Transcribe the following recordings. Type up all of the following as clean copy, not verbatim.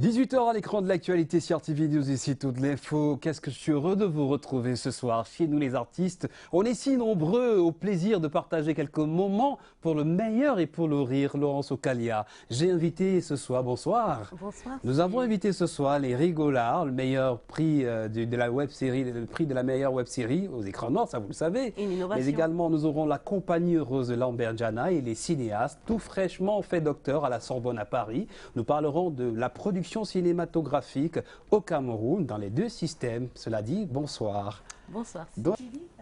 18h à l'écran de l'actualité sur TV News, ici toute l'info. Qu'est-ce que je suis heureux de vous retrouver ce soir chez nous les artistes. On est si nombreux au plaisir de partager quelques moments pour le meilleur et pour le rire. Laurence Ocalia, j'ai invité ce soir, bonsoir. Bonsoir. Nous avons invité ce soir les Rigolards, le meilleur prix de la web série, le prix de la meilleure web série aux écrans noirs, ça vous le savez. Une innovation. Mais également nous aurons la compagnie heureuse de Lambert Djana et les cinéastes, tout fraîchement fait docteur à la Sorbonne à Paris. Nous parlerons de la production cinématographique au Cameroun dans les deux systèmes. Cela dit, bonsoir. Bonsoir.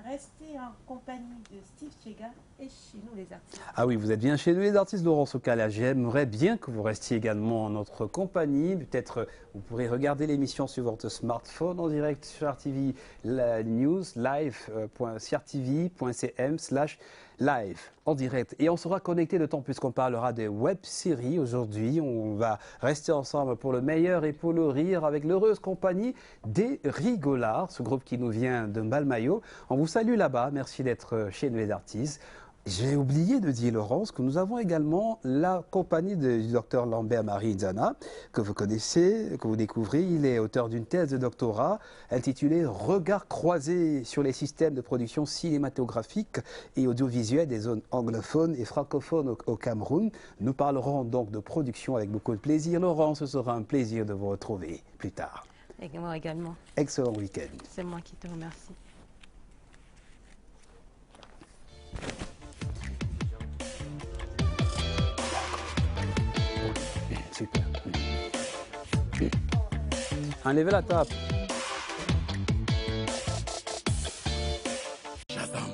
Restez en compagnie de Steve Chega et chez nous les artistes. Ah oui, vous êtes bien chez nous les artistes, Laurence Ocalia. J'aimerais bien que vous restiez également en notre compagnie. Peut-être vous pourrez regarder l'émission sur votre smartphone en direct sur RTV News, live.crtv.cm/live en direct. Et on sera connecté de temps puisqu'on parlera des web-séries aujourd'hui. On va rester ensemble pour le meilleur et pour le rire avec l'heureuse compagnie des Rigolards, ce groupe qui nous vient de Malmayo. On vous salue là-bas. Merci d'être chez nous les artistes. J'ai oublié de dire, Laurence, que nous avons également la compagnie du docteur Lambert Djana, que vous connaissez, que vous découvrez. Il est auteur d'une thèse de doctorat intitulée « Regard croisé sur les systèmes de production cinématographique et audiovisuelle des zones anglophones et francophones au Cameroun ». Nous parlerons donc de production avec beaucoup de plaisir. Laurence, ce sera un plaisir de vous retrouver plus tard. Et moi également. Excellent week-end. C'est moi qui te remercie. Super. Enlevez la table. Shazam.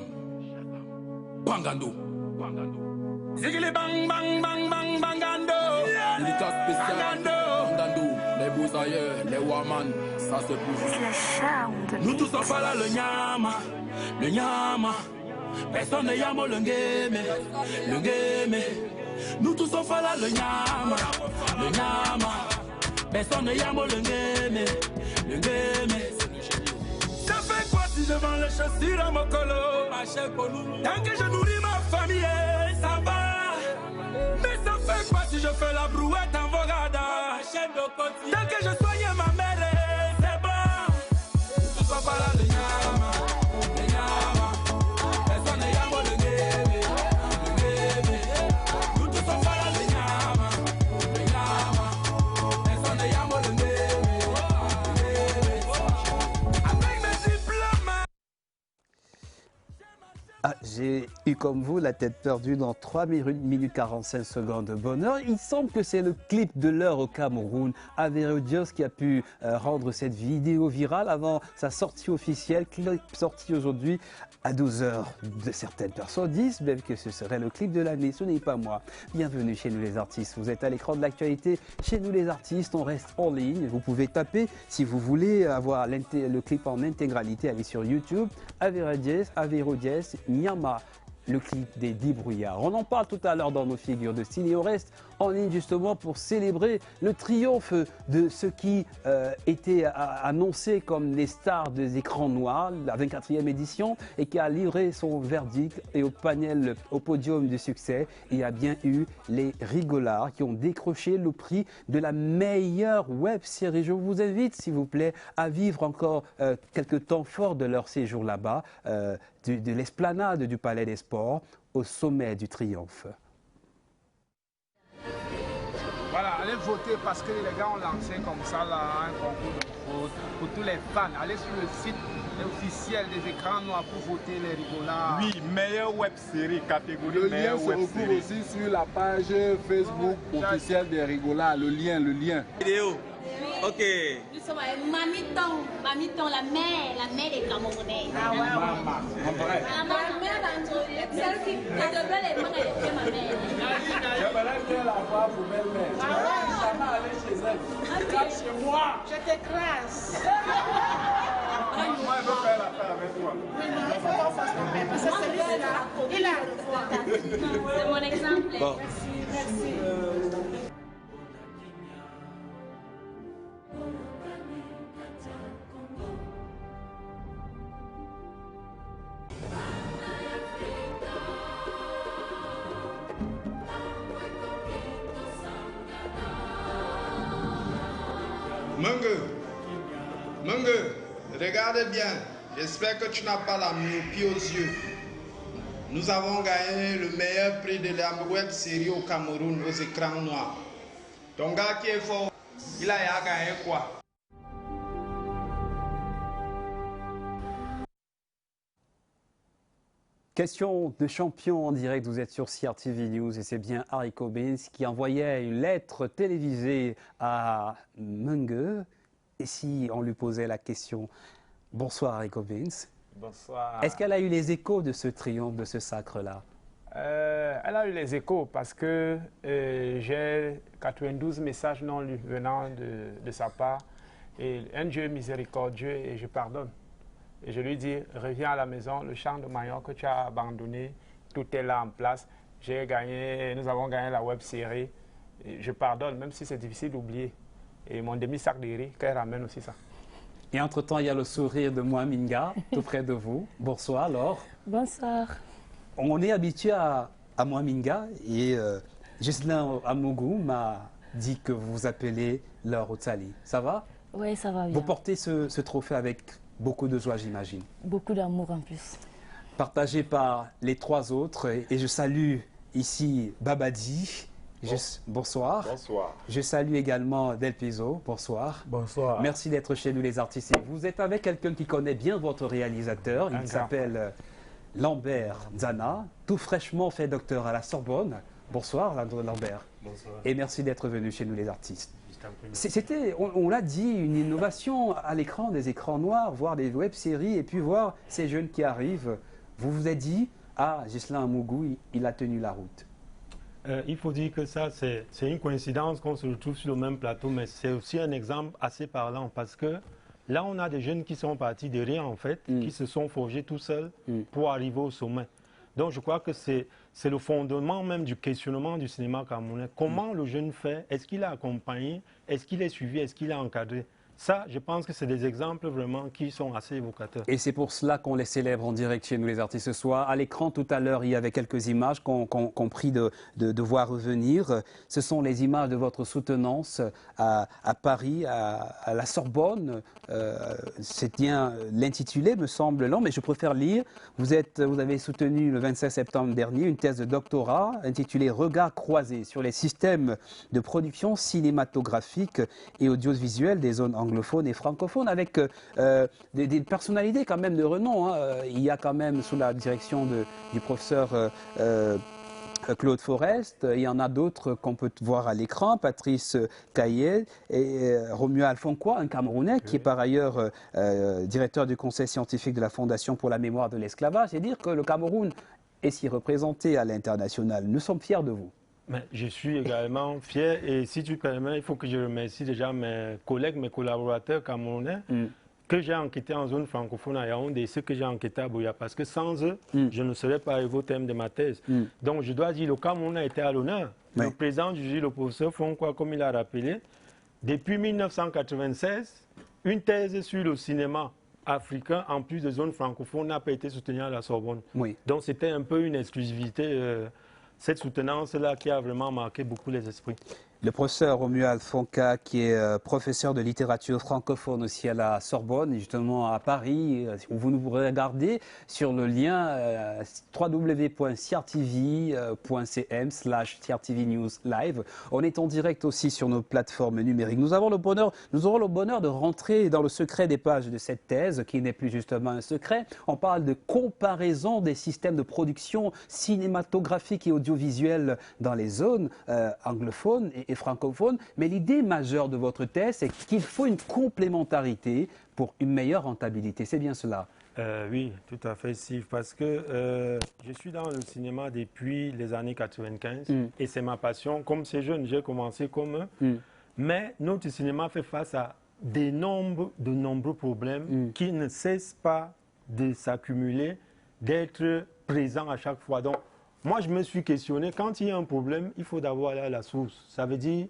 Bangando. Zigili bang bang bang bang bangando. Unité spéciale. Bangando. Les beaux ailleurs, les woman, ça c'est pour vous. Nous tous on parle le nyama. Le nyama. Personne ne yamo le game. Le game. Nous tous on fait là le nyama, personne ne yamo le game. Ça fait quoi si je vends les chaussures à mon colo? Tant que je nourris ma famille, ça va. Mais ça fait quoi si je fais la brouette en Vogada? Tant que je soigne ma mère, c'est bon. Nous tous on fait là le nyama, personne ne yamo le game. Ah, j'ai eu comme vous la tête perdue dans 3 minutes 45 secondes de bonheur. Il semble que c'est le clip de l'heure au Cameroun, Averodios, qui a pu rendre cette vidéo virale avant sa sortie officielle, clip sorti aujourd'hui à 12h. De certaines personnes disent même que ce serait le clip de l'année. Ce n'est pas moi. Bienvenue chez nous les artistes. Vous êtes à l'écran de l'actualité. Chez nous les artistes, on reste en ligne. Vous pouvez taper si vous voulez avoir le clip en intégralité. Allez sur YouTube, Averodios, Nyama, le clip des 10 brouillards. On en parle tout à l'heure dans nos figures de style et on reste en ligne justement pour célébrer le triomphe de ce qui était annoncé comme les stars des écrans noirs, la 24e édition, et qui a livré son verdict et au podium du succès. Il y a bien eu les Rigolards qui ont décroché le prix de la meilleure web série. Je vous invite, s'il vous plaît, à vivre encore quelques temps forts de leur séjour là-bas, de l'esplanade du Palais des Sports au sommet du triomphe. Voilà, allez voter parce que les gars ont lancé comme ça là, un concours de vote pour tous les fans. Allez sur le site officiel des écrans noirs pour voter les Rigolards. Oui, meilleure web série, catégorie Le lien meilleure se web retrouve série. aussi sur la page Facebook officielle des Rigolards. Le lien. Vidéo. Ok. Nous sommes avec Mamiton, la mère des Camerounais. Ah ouais, maman, en vrai. Ma mère va introduire celle qui te donne les mains avec ma mère. J'aimerais bien la voir pour belle-mère. Tu vas jamais aller chez elle. Regarde chez moi. Je t'écrase. Moi, je veux faire l'affaire avec toi. Mais non, il faut qu'on fasse la paix parce que celui-là, il a le droit. C'est mon exemple. Bon. Merci. Mungue, regarde bien. J'espère que tu n'as pas la myopie aux yeux. Nous avons gagné le meilleur prix de la web série au Cameroun aux écrans noirs. Ton gars qui est fort, il a gagné quoi? Question de champion en direct, vous êtes sur CRTV News et c'est bien Harry Cobbins qui envoyait une lettre télévisée à Mungue. Et si on lui posait la question, bonsoir Harry Cobbins. Bonsoir. Est-ce qu'elle a eu les échos de ce triomphe, de ce sacre-là? Elle a eu les échos parce que j'ai 92 messages non lus venant de sa part. Et un Dieu miséricordieux et je pardonne. Et je lui dis, reviens à la maison, le champ de Maillot que tu as abandonné, tout est là en place. J'ai gagné, nous avons gagné la web série. Et je pardonne, même si c'est difficile d'oublier. Et mon demi-sac de riz, qu'elle ramène aussi ça. Et entre-temps, il y a le sourire de Mouaminga, tout près de vous. Bonsoir, Laure. Bonsoir. On est habitué à Mouaminga et Ghislain Amougou m'a dit que vous vous appelez Laure Otsali. Ça va? Oui, ça va bien. Vous portez ce trophée avec beaucoup de joie, j'imagine. Beaucoup d'amour en plus. Partagé par les trois autres. Et je salue ici Babadi. Bonsoir. Bonsoir. Je salue également Del Piso. Bonsoir. Bonsoir. Merci d'être chez nous les artistes. Vous êtes avec quelqu'un qui connaît bien votre réalisateur. Il s'appelle Lambert Zana, tout fraîchement fait docteur à la Sorbonne. Bonsoir Lambert. Bonsoir. Et merci d'être venu chez nous les artistes. C'était, on l'a dit, une innovation à l'écran, des écrans noirs, voir des web-séries et puis voir ces jeunes qui arrivent. Vous vous êtes dit, ah, Ghislain Amougou, il a tenu la route. Il faut dire que ça, c'est une coïncidence qu'on se retrouve sur le même plateau, mais c'est aussi un exemple assez parlant parce que là, on a des jeunes qui sont partis de rien, en fait, qui se sont forgés tout seuls pour arriver au sommet. Donc, je crois que c'est le fondement même du questionnement du cinéma camerounais. Comment le jeune fait? Est-ce qu'il est accompagné? Est-ce qu'il est suivi? Est-ce qu'il est encadré? Ça, je pense que c'est des exemples vraiment qui sont assez évocateurs. Et c'est pour cela qu'on les célèbre en direct chez nous les artistes ce soir. À l'écran tout à l'heure, il y avait quelques images qu'on prie de voir revenir. Ce sont les images de votre soutenance à Paris, à la Sorbonne. C'est bien l'intitulé, me semble long, mais je préfère lire. Vous avez soutenu le 25 septembre dernier une thèse de doctorat intitulée « Regards croisés sur les systèmes de production cinématographique et audiovisuelle des zones anglophones et francophones » avec des personnalités quand même de renom. Il y a quand même sous la direction du professeur Claude Forest, il y en a d'autres qu'on peut voir à l'écran, Patrice Caillet et Romuald Fonkoa, un Camerounais qui est par ailleurs directeur du conseil scientifique de la Fondation pour la mémoire de l'esclavage. C'est dire que le Cameroun est si représenté à l'international. Nous sommes fiers de vous. Mais je suis également fier et si tu permets, il faut que je remercie déjà mes collègues, mes collaborateurs camerounais que j'ai enquêté en zone francophone à Yaoundé et ceux que j'ai enquêté à Bouya parce que sans eux, je ne serais pas arrivé au thème de ma thèse. Donc je dois dire, le Cameroun a été à l'honneur. Le président du jury, le professeur Fonkoa, comme il a rappelé, depuis 1996, une thèse sur le cinéma africain, en plus de zone francophone, n'a pas été soutenue à la Sorbonne. Donc c'était un peu une exclusivité. Cette soutenance-là qui a vraiment marqué beaucoup les esprits. Le professeur Romuald Fonkoa, qui est professeur de littérature francophone aussi à la Sorbonne, justement à Paris, où vous nous regardez sur le lien www.crtv.cm/CRTV News Live. On est en direct aussi sur nos plateformes numériques. Nous aurons le bonheur de rentrer dans le secret des pages de cette thèse, qui n'est plus justement un secret. On parle de comparaison des systèmes de production cinématographique et audiovisuelle dans les zones anglophones et francophones. Mais l'idée majeure de votre thèse, c'est qu'il faut une complémentarité pour une meilleure rentabilité. C'est bien cela? Oui, tout à fait, Steve, parce que je suis dans le cinéma depuis les années 95 et c'est ma passion. Comme ces jeunes, j'ai commencé comme eux. Mais notre cinéma fait face à de nombreux problèmes qui ne cessent pas de s'accumuler, d'être présents à chaque fois. Donc, moi, je me suis questionné, quand il y a un problème, il faut d'abord aller à la source. Ça veut dire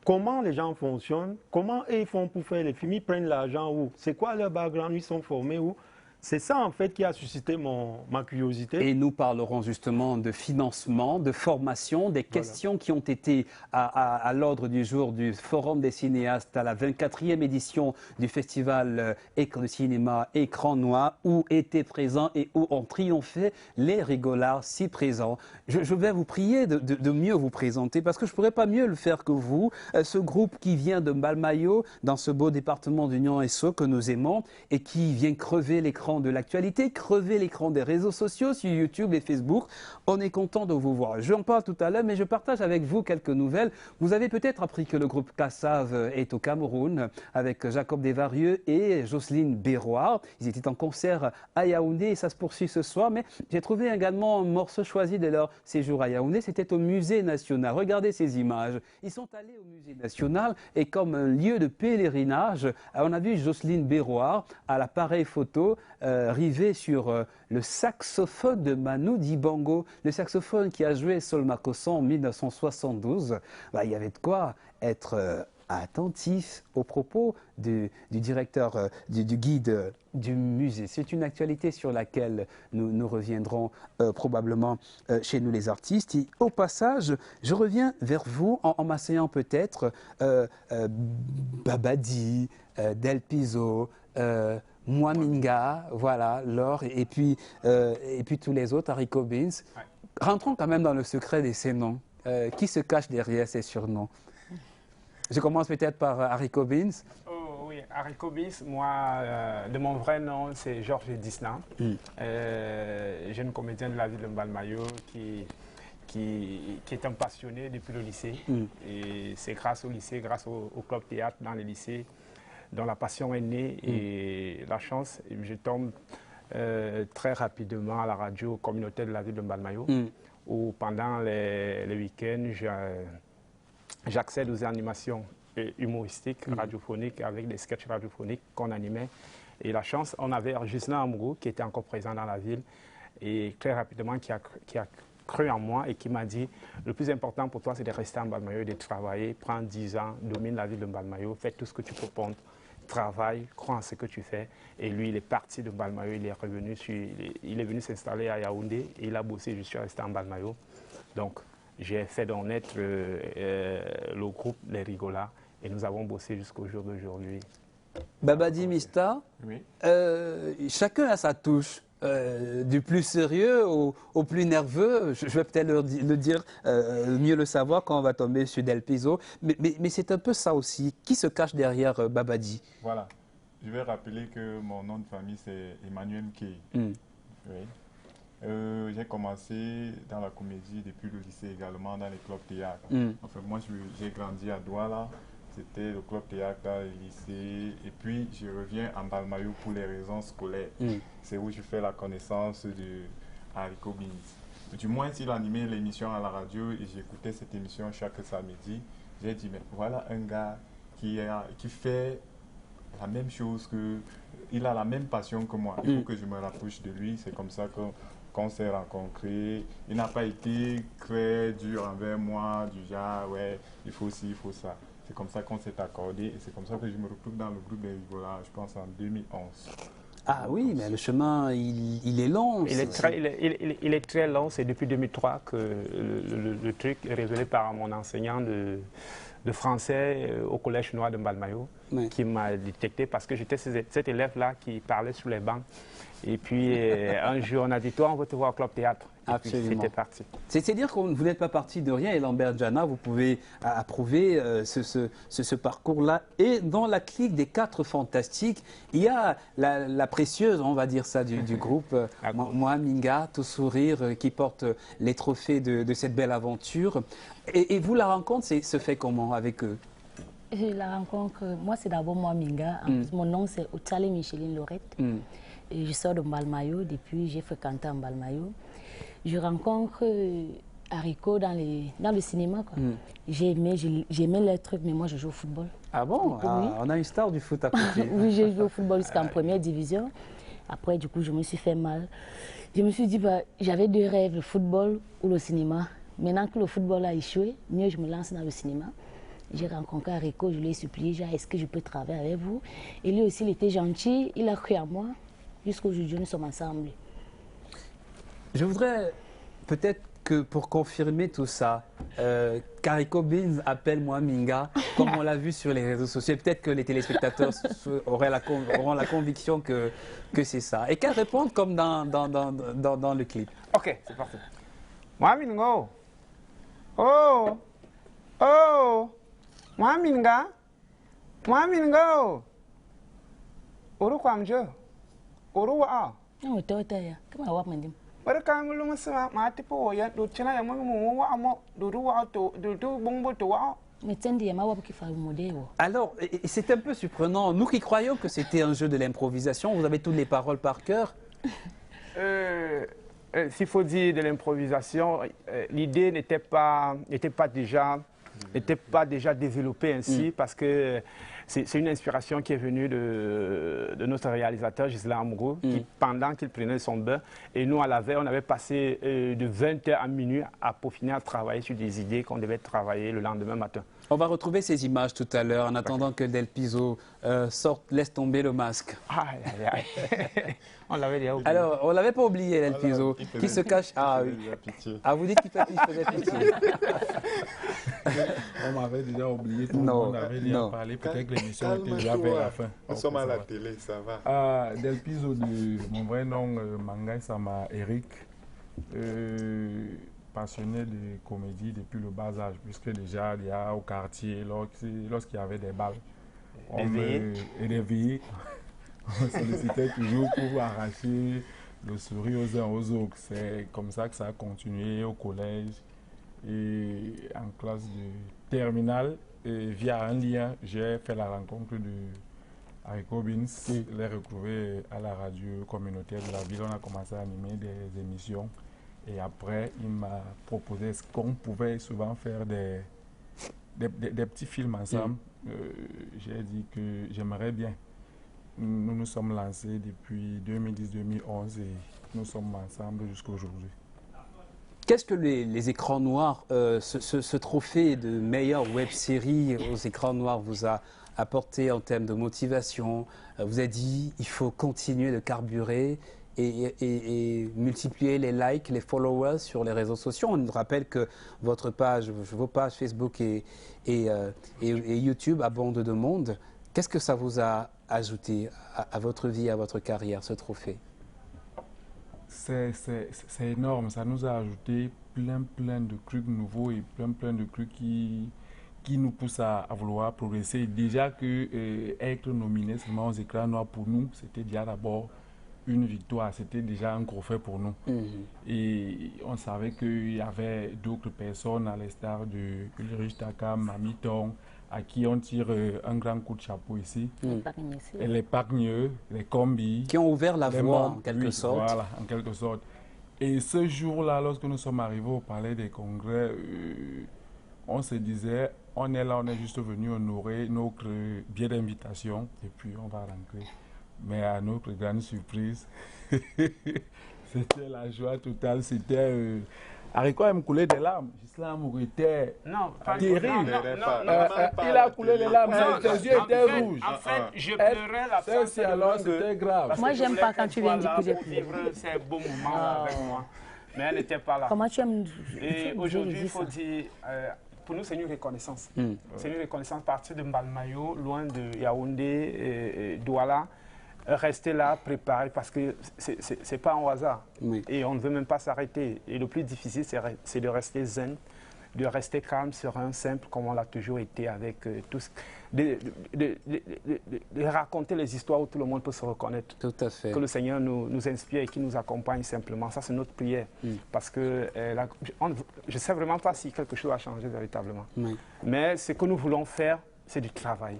comment les gens fonctionnent, comment ils font pour faire les films, ils prennent l'argent où, c'est quoi leur background, ils sont formés où. c'est ça en fait qui a suscité ma curiosité. Et nous parlerons justement de financement, de formation, des questions qui ont été à l'ordre du jour du Forum des cinéastes à la 24e édition du festival École de cinéma Écran Noir, où étaient présents et où ont triomphé les rigolards si présents. Je vais vous prier de mieux vous présenter parce que je ne pourrais pas mieux le faire que vous. Ce groupe qui vient de Mbalmayo, dans ce beau département d'Union SO que nous aimons et qui vient crever l'écran de l'actualité, crever l'écran des réseaux sociaux sur YouTube et Facebook. On est content de vous voir. Je en parle tout à l'heure, mais je partage avec vous quelques nouvelles. Vous avez peut-être appris que le groupe Kassav est au Cameroun avec Jacob Desvarieux et Jocelyne Béroir. Ils étaient en concert à Yaoundé et ça se poursuit ce soir, mais j'ai trouvé également un morceau choisi de leur séjour à Yaoundé. C'était au Musée National. Regardez ces images. Ils sont allés au Musée National et comme un lieu de pèlerinage, on a vu Jocelyne Béroir à l'appareil photo rivé sur le saxophone de Manu Dibango, le saxophone qui a joué Sol Makossa en 1972. Il y avait de quoi être attentif aux propos du directeur, du guide du musée. C'est une actualité sur laquelle nous reviendrons probablement chez nous les artistes. Et au passage, je reviens vers vous en m'asseyant peut-être Babadi, Del Piso, Mwaminga, voilà, Laure, et puis tous les autres, Haricot Beans. Ouais. Rentrons quand même dans le secret de ces noms. Qui se cache derrière ces surnoms? Je commence peut-être par Haricot Beans. Oh oui, Haricot Beans, moi, de mon vrai nom, c'est Georges Disna. Jeune comédien de la ville de Mbalmayo qui est un passionné depuis le lycée. Et c'est grâce au lycée, grâce au club théâtre dans les lycées, dont la passion est née et la chance, je tombe très rapidement à la radio communautaire de la ville de Mbalmayo, où pendant les week-ends, j'accède aux animations humoristiques, radiophoniques, avec des sketchs radiophoniques qu'on animait. Et la chance, on avait Gislain Amourou qui était encore présent dans la ville et très rapidement qui a cru en moi et qui m'a dit le plus important pour toi c'est de rester en Mbalmayo et de travailler, prends 10 ans, domine la ville de Mbalmayo, fais tout ce que tu proposes. Travaille, crois en ce que tu fais. Et lui, il est parti de Mbalmayo, il est revenu, il est venu s'installer à Yaoundé et il a bossé, je suis resté en Mbalmayo. Donc, j'ai fait d'en naître le groupe Les Rigolards et nous avons bossé jusqu'au jour d'aujourd'hui. Babadi Mista, oui. Chacun a sa touche. Du plus sérieux au plus nerveux, je vais peut-être le dire, mieux le savoir quand on va tomber sur Del Piso, mais c'est un peu ça aussi. Qui se cache derrière Babadi? Voilà, je vais rappeler que mon nom de famille c'est Emmanuel Key. Oui. J'ai commencé dans la comédie depuis le lycée également, dans les clubs théâtre. Enfin, moi j'ai grandi à Douala. C'était le club théâtre, le lycée, et puis je reviens en Mbalmayo pour les raisons scolaires. C'est où je fais la connaissance de Haricot Beans. Du moins, s'il animait l'émission à la radio et j'écoutais cette émission chaque samedi, j'ai dit, mais voilà un gars qui fait la même chose il a la même passion que moi. Il faut que je me rapproche de lui, c'est comme ça qu'on s'est rencontrés. Il n'a pas été très dur envers moi, du genre, ouais, il faut ci, il faut ça. C'est comme ça qu'on s'est accordé et c'est comme ça que je me retrouve dans le groupe des Rigolards, je pense en 2011. Ah oui, mais le chemin, il est long. Il est très long, c'est depuis 2003 que le truc est révélé par mon enseignant de français au collège chinois de Mbalmayo, qui m'a détecté parce que j'étais cet élève-là qui parlait sur les bancs. Et puis un jour, on a dit, toi, on veut te voir au club théâtre. Absolument. C'était parti. C'est-à-dire que vous n'êtes pas parti de rien et Lambert Djana, vous pouvez approuver ce parcours-là. Et dans la clique des 4 fantastiques, il y a la précieuse, on va dire ça, du groupe Mwaminga, tout sourire, qui porte les trophées de cette belle aventure. Et vous, la rencontre se fait comment avec eux? La rencontre, moi c'est d'abord Mwaminga. Mon nom c'est Otale Micheline Lorette. Et je sors de Mbalmayo, depuis j'ai fréquenté Mbalmayo. Je rencontre Haricot dans le cinéma. J'aimais les trucs, mais moi je joue au football. Ah bon? Oui. On a une star du foot à côté. Oui, j'ai joué au football jusqu'en première division. Après, du coup, je me suis fait mal. Je me suis dit, j'avais 2 rêves, le football ou le cinéma. Maintenant que le football a échoué, mieux je me lance dans le cinéma. J'ai rencontré Haricot, je lui ai supplié, est-ce que je peux travailler avec vous? Et lui aussi, il était gentil, il a cru à moi. Jusqu'aujourd'hui, nous sommes ensemble. Je voudrais peut-être que pour confirmer tout ça, Carrico Beans appelle moi Minga, comme on l'a vu sur les réseaux sociaux. Peut-être que les téléspectateurs auront la conviction que c'est ça. Et qu'elle réponde comme dans le clip. Ok, c'est parfait. Moi Mingo. Oh, oh, moi Minga. Moi Mingo. Uru Kwamjo. Uru Wa. Non, toi, comment on va me dire? Alors, c'est un peu surprenant. Nous qui croyons que c'était un jeu de l'improvisation, vous avez toutes les paroles par cœur. S'il faut dire de l'improvisation, l'idée n'était pas déjà développée ainsi parce que c'est une inspiration qui est venue de notre réalisateur Gisela Amourou, qui pendant qu'il prenait son bain, et nous à la veille, on avait passé de 20h à minuit à peaufiner, à travailler sur des idées qu'on devait travailler le lendemain matin. On va retrouver ces images tout à l'heure en attendant que Del Piso sorte, laisse tomber le masque. Aïe, aïe, aïe. On l'avait déjà oublié. Alors, on ne l'avait pas oublié, Del Piso, qui se cache. Ah oui. Ah, vous dites qu'il faisait pitié. On m'avait déjà oublié, tout le monde avait déjà parlé, peut-être que l'émission était déjà vers la fin. Nous sommes à la télé, ça va. Del Piso, mon vrai nom, Mangai Sama Eric. Passionné de comédie depuis le bas âge, puisque déjà il y a au quartier, lorsqu'il y avait des balles, et des veillées, on sollicitait toujours pour arracher le sourire aux uns aux autres. C'est comme ça que ça a continué au collège et en classe de terminale. Et via un lien, j'ai fait la rencontre de Carrico Beans. Je l'ai retrouvé à la radio communautaire de la ville. On a commencé à animer des émissions. Et après, il m'a proposé ce qu'on pouvait souvent faire des petits films ensemble. J'ai dit que j'aimerais bien. Nous nous sommes lancés depuis 2010-2011 et nous sommes ensemble jusqu'à aujourd'hui. Qu'est-ce que les écrans noirs, ce trophée de meilleure web-série aux écrans noirs vous a apporté en termes de motivation? Vous a dit il faut continuer de carburer et multiplier les likes, les followers sur les réseaux sociaux. On nous rappelle que vos pages Facebook et YouTube abondent de monde. Qu'est-ce que ça vous a ajouté à votre vie, à votre carrière, ce trophée? C'est énorme. Ça nous a ajouté plein de trucs nouveaux et plein de trucs qui nous poussent à vouloir progresser. Déjà que être nominé seulement aux écrans noirs pour nous, c'était déjà d'abord une victoire, c'était déjà un gros fait pour nous. Et on savait qu'il y avait d'autres personnes, à l'instar de Ulrich Taka, Mamiton, à qui on tire un grand coup de chapeau ici. Et les Pargneux, les Combis. Qui ont ouvert la voie en quelque sorte. Voilà, en quelque sorte. Et ce jour-là, lorsque nous sommes arrivés au Palais des Congrès, on se disait, on est là, on est juste venu honorer notre billet d'invitation et puis on va rentrer. Mais à notre grande surprise, c'était la joie totale. C'était. Carrico me coulait des larmes. L'islam était terrible. Il a coulé des larmes. Ses yeux étaient rouges. En fait, je pleurais l'absence de alors c'était grave. Moi, j'aime pas quand tu viens dire que j'ai pleuré. Vivre ces beaux moments avec moi. Mais elle n'était pas là. Comment tu aimes? Et aujourd'hui, il faut dire. Pour nous, c'est une reconnaissance. C'est une reconnaissance partir de Mbalmayo, loin de Yaoundé et Douala. Rester là, préparer, parce que ce n'est pas un hasard. Et on ne veut même pas s'arrêter. Et le plus difficile, c'est de rester zen, de rester calme, serein, simple, comme on l'a toujours été avec tous. De raconter les histoires où tout le monde peut se reconnaître. Tout à fait. Que le Seigneur nous inspire et qui nous accompagne simplement. Ça, c'est notre prière. Parce que je ne sais vraiment pas si quelque chose a changé véritablement. Mais ce que nous voulons faire, c'est du travail.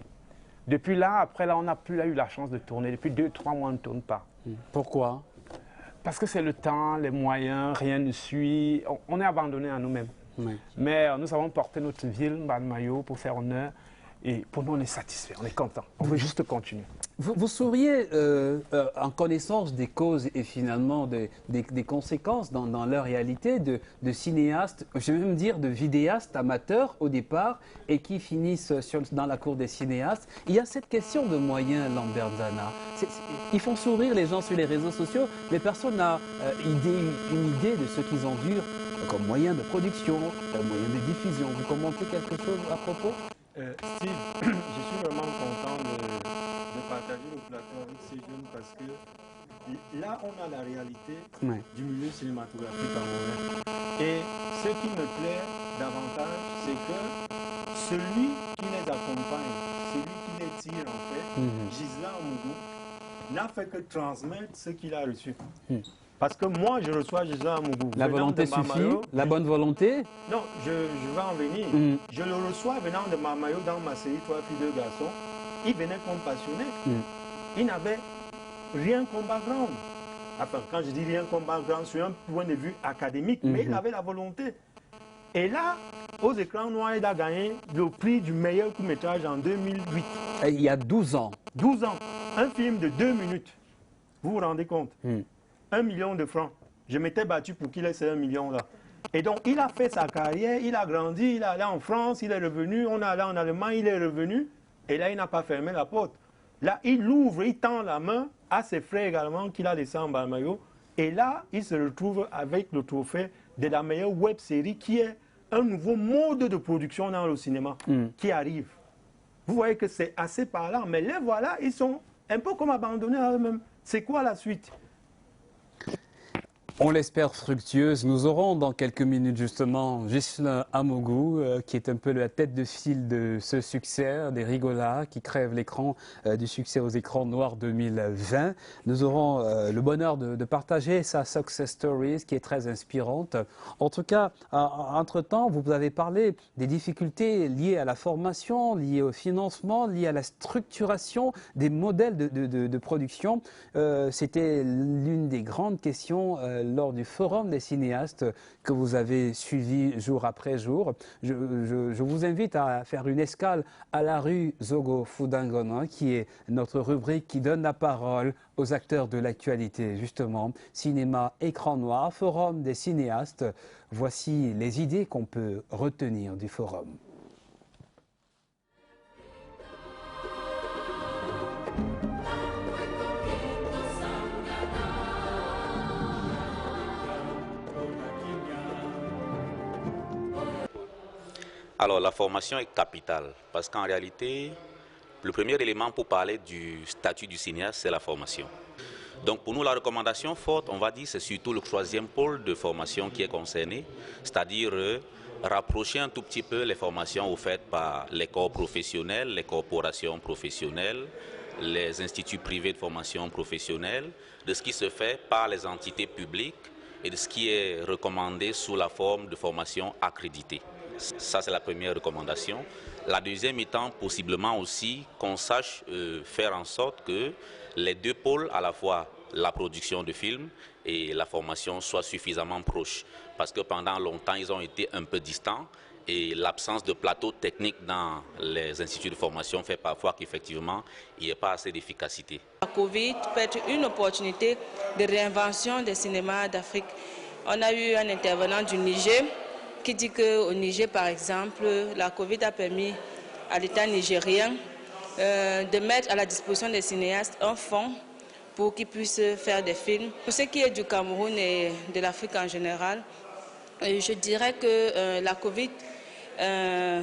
Depuis là, après là, on n'a plus eu la chance de tourner. Depuis 2-3 mois, on ne tourne pas. Pourquoi? Parce que c'est le temps, les moyens, rien ne suit. On est abandonné à nous-mêmes. Mais nous avons porté notre ville, Mbalmayo, pour faire honneur. Et pour nous, on est satisfait, on est content. On veut juste continuer. Vous souriez en connaissance des causes et finalement des conséquences dans leur réalité de cinéastes, je vais même dire de vidéastes amateurs au départ et qui finissent dans la cour des cinéastes. Il y a cette question de moyens, Lambert Zana. Ils font sourire les gens sur les réseaux sociaux, mais personne n'a une idée de ce qu'ils endurent comme moyen de production, moyen de diffusion. Vous commentez quelque chose à propos? Steve, je suis vraiment content de partager le plateau avec ces jeunes parce que là, on a la réalité du milieu cinématographique camerounais. Et ce qui me plaît davantage, c'est que celui qui les accompagne, celui qui les tire en fait, Gisela Amougou, n'a fait que transmettre ce qu'il a reçu. Parce que moi, je reçois Gisela Amougou. La volonté suffit, la bonne volonté? Non, je vais en venir. Je le reçois venant de Mamayo dans ma série 3 filles, 2 garçons. Il venait comme passionné. Il n'avait rien comme background. Enfin, quand je dis rien comme background, sur un point de vue académique, mais il avait la volonté. Et là, aux écrans noirs, il a gagné le prix du meilleur court-métrage en 2008. Et il y a 12 ans. 12 ans. Un film de 2 minutes. Vous vous rendez compte? 1 million de francs. Je m'étais battu pour qu'il ait ces 1 million là. Et donc, il a fait sa carrière, il a grandi, il est allé en France, il est revenu, on est allé en Allemagne, il est revenu. Et là, il n'a pas fermé la porte. Là, il ouvre, il tend la main à ses frères également qu'il a laissé en Balmayo. Et là, il se retrouve avec le trophée de la meilleure web série qui est un nouveau mode de production dans le cinéma qui arrive. Vous voyez que c'est assez parlant. Mais les voilà, ils sont un peu comme abandonnés à eux-mêmes. C'est quoi la suite? On l'espère fructueuse. Nous aurons dans quelques minutes justement Gisela Amougou qui est un peu la tête de file de ce succès des Rigolas qui crèvent l'écran du succès aux écrans noirs 2020. Nous aurons le bonheur de partager sa success story qui est très inspirante. En tout cas, entre-temps, vous avez parlé des difficultés liées à la formation, liées au financement, liées à la structuration des modèles de production. C'était l'une des grandes questions lors du forum des cinéastes que vous avez suivi jour après jour. Je vous invite à faire une escale à la rue Zogo Fudangona, qui est notre rubrique qui donne la parole aux acteurs de l'actualité, justement. Cinéma, écran noir, forum des cinéastes. Voici les idées qu'on peut retenir du forum. Alors, la formation est capitale parce qu'en réalité, le premier élément pour parler du statut du cinéaste, c'est la formation. Donc, pour nous, la recommandation forte, on va dire, c'est surtout le 3e pôle de formation qui est concerné, c'est-à-dire rapprocher un tout petit peu les formations offertes par les corps professionnels, les corporations professionnelles, les instituts privés de formation professionnelle, de ce qui se fait par les entités publiques et de ce qui est recommandé sous la forme de formation accréditée. Ça, c'est la première recommandation. La deuxième étant possiblement aussi qu'on sache faire en sorte que les deux pôles, à la fois la production de films et la formation, soient suffisamment proches. Parce que pendant longtemps, ils ont été un peu distants et l'absence de plateau technique dans les instituts de formation fait parfois qu'effectivement, il n'y ait pas assez d'efficacité. La Covid peut être une opportunité de réinvention des cinémas d'Afrique. On a eu un intervenant du Niger qui dit qu'au Niger, par exemple, la Covid a permis à l'État nigérien de mettre à la disposition des cinéastes un fonds pour qu'ils puissent faire des films. Pour ce qui est du Cameroun et de l'Afrique en général, je dirais que la Covid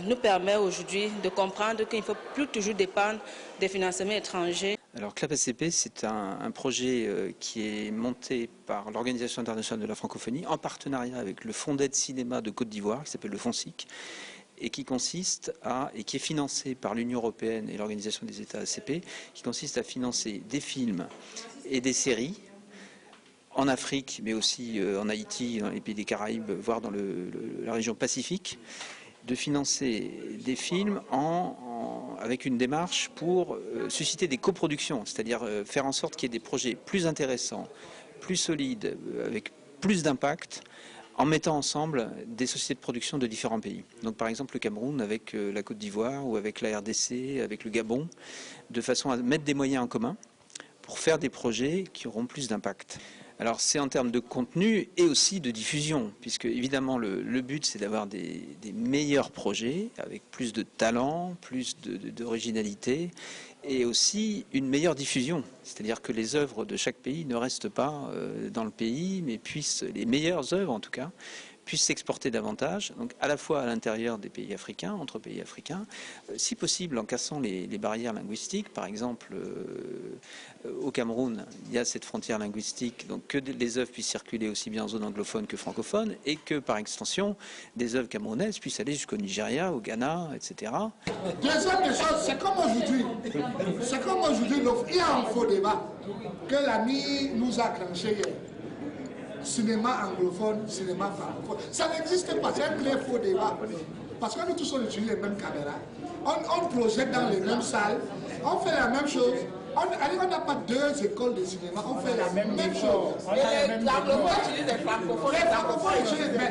nous permet aujourd'hui de comprendre qu'il ne faut plus toujours dépendre des financements étrangers. Alors CLAP-SCP, c'est un projet qui est monté par l'Organisation internationale de la francophonie en partenariat avec le Fonds d'aide cinéma de Côte d'Ivoire, qui s'appelle le FONSIC, et qui consiste et qui est financé par l'Union européenne et l'Organisation des États ACP, qui consiste à financer des films et des séries en Afrique, mais aussi en Haïti, dans les pays des Caraïbes, voire dans la région Pacifique, de financer des films avec une démarche pour susciter des coproductions, c'est-à-dire faire en sorte qu'il y ait des projets plus intéressants, plus solides, avec plus d'impact, en mettant ensemble des sociétés de production de différents pays. Donc par exemple le Cameroun avec la Côte d'Ivoire ou avec la RDC, avec le Gabon, de façon à mettre des moyens en commun pour faire des projets qui auront plus d'impact. Alors c'est en termes de contenu et aussi de diffusion, puisque évidemment le but c'est d'avoir des meilleurs projets avec plus de talent, plus d'originalité et aussi une meilleure diffusion. C'est-à-dire que les œuvres de chaque pays ne restent pas dans le pays, mais les meilleures œuvres en tout cas, puissent s'exporter davantage, donc à la fois à l'intérieur des pays africains, entre pays africains, si possible en cassant les barrières linguistiques. Par exemple, au Cameroun, il y a cette frontière linguistique, donc que les œuvres puissent circuler aussi bien en zone anglophone que francophone, et que par extension, des œuvres camerounaises puissent aller jusqu'au Nigeria, au Ghana, etc. Deuxième des choses, c'est comme aujourd'hui. C'est comme aujourd'hui, il y a un faux débat que l'ami nous a clenché hier. Cinéma anglophone, cinéma francophone. Ça n'existe pas, c'est un très faux débat. Parce que nous tous on utilise les mêmes caméras, on projette dans les mêmes salles, on fait la même chose. On n'a pas deux écoles de cinéma, on fait la même chose. L'anglophone utilise les francophones. Les francophones utilisent, mais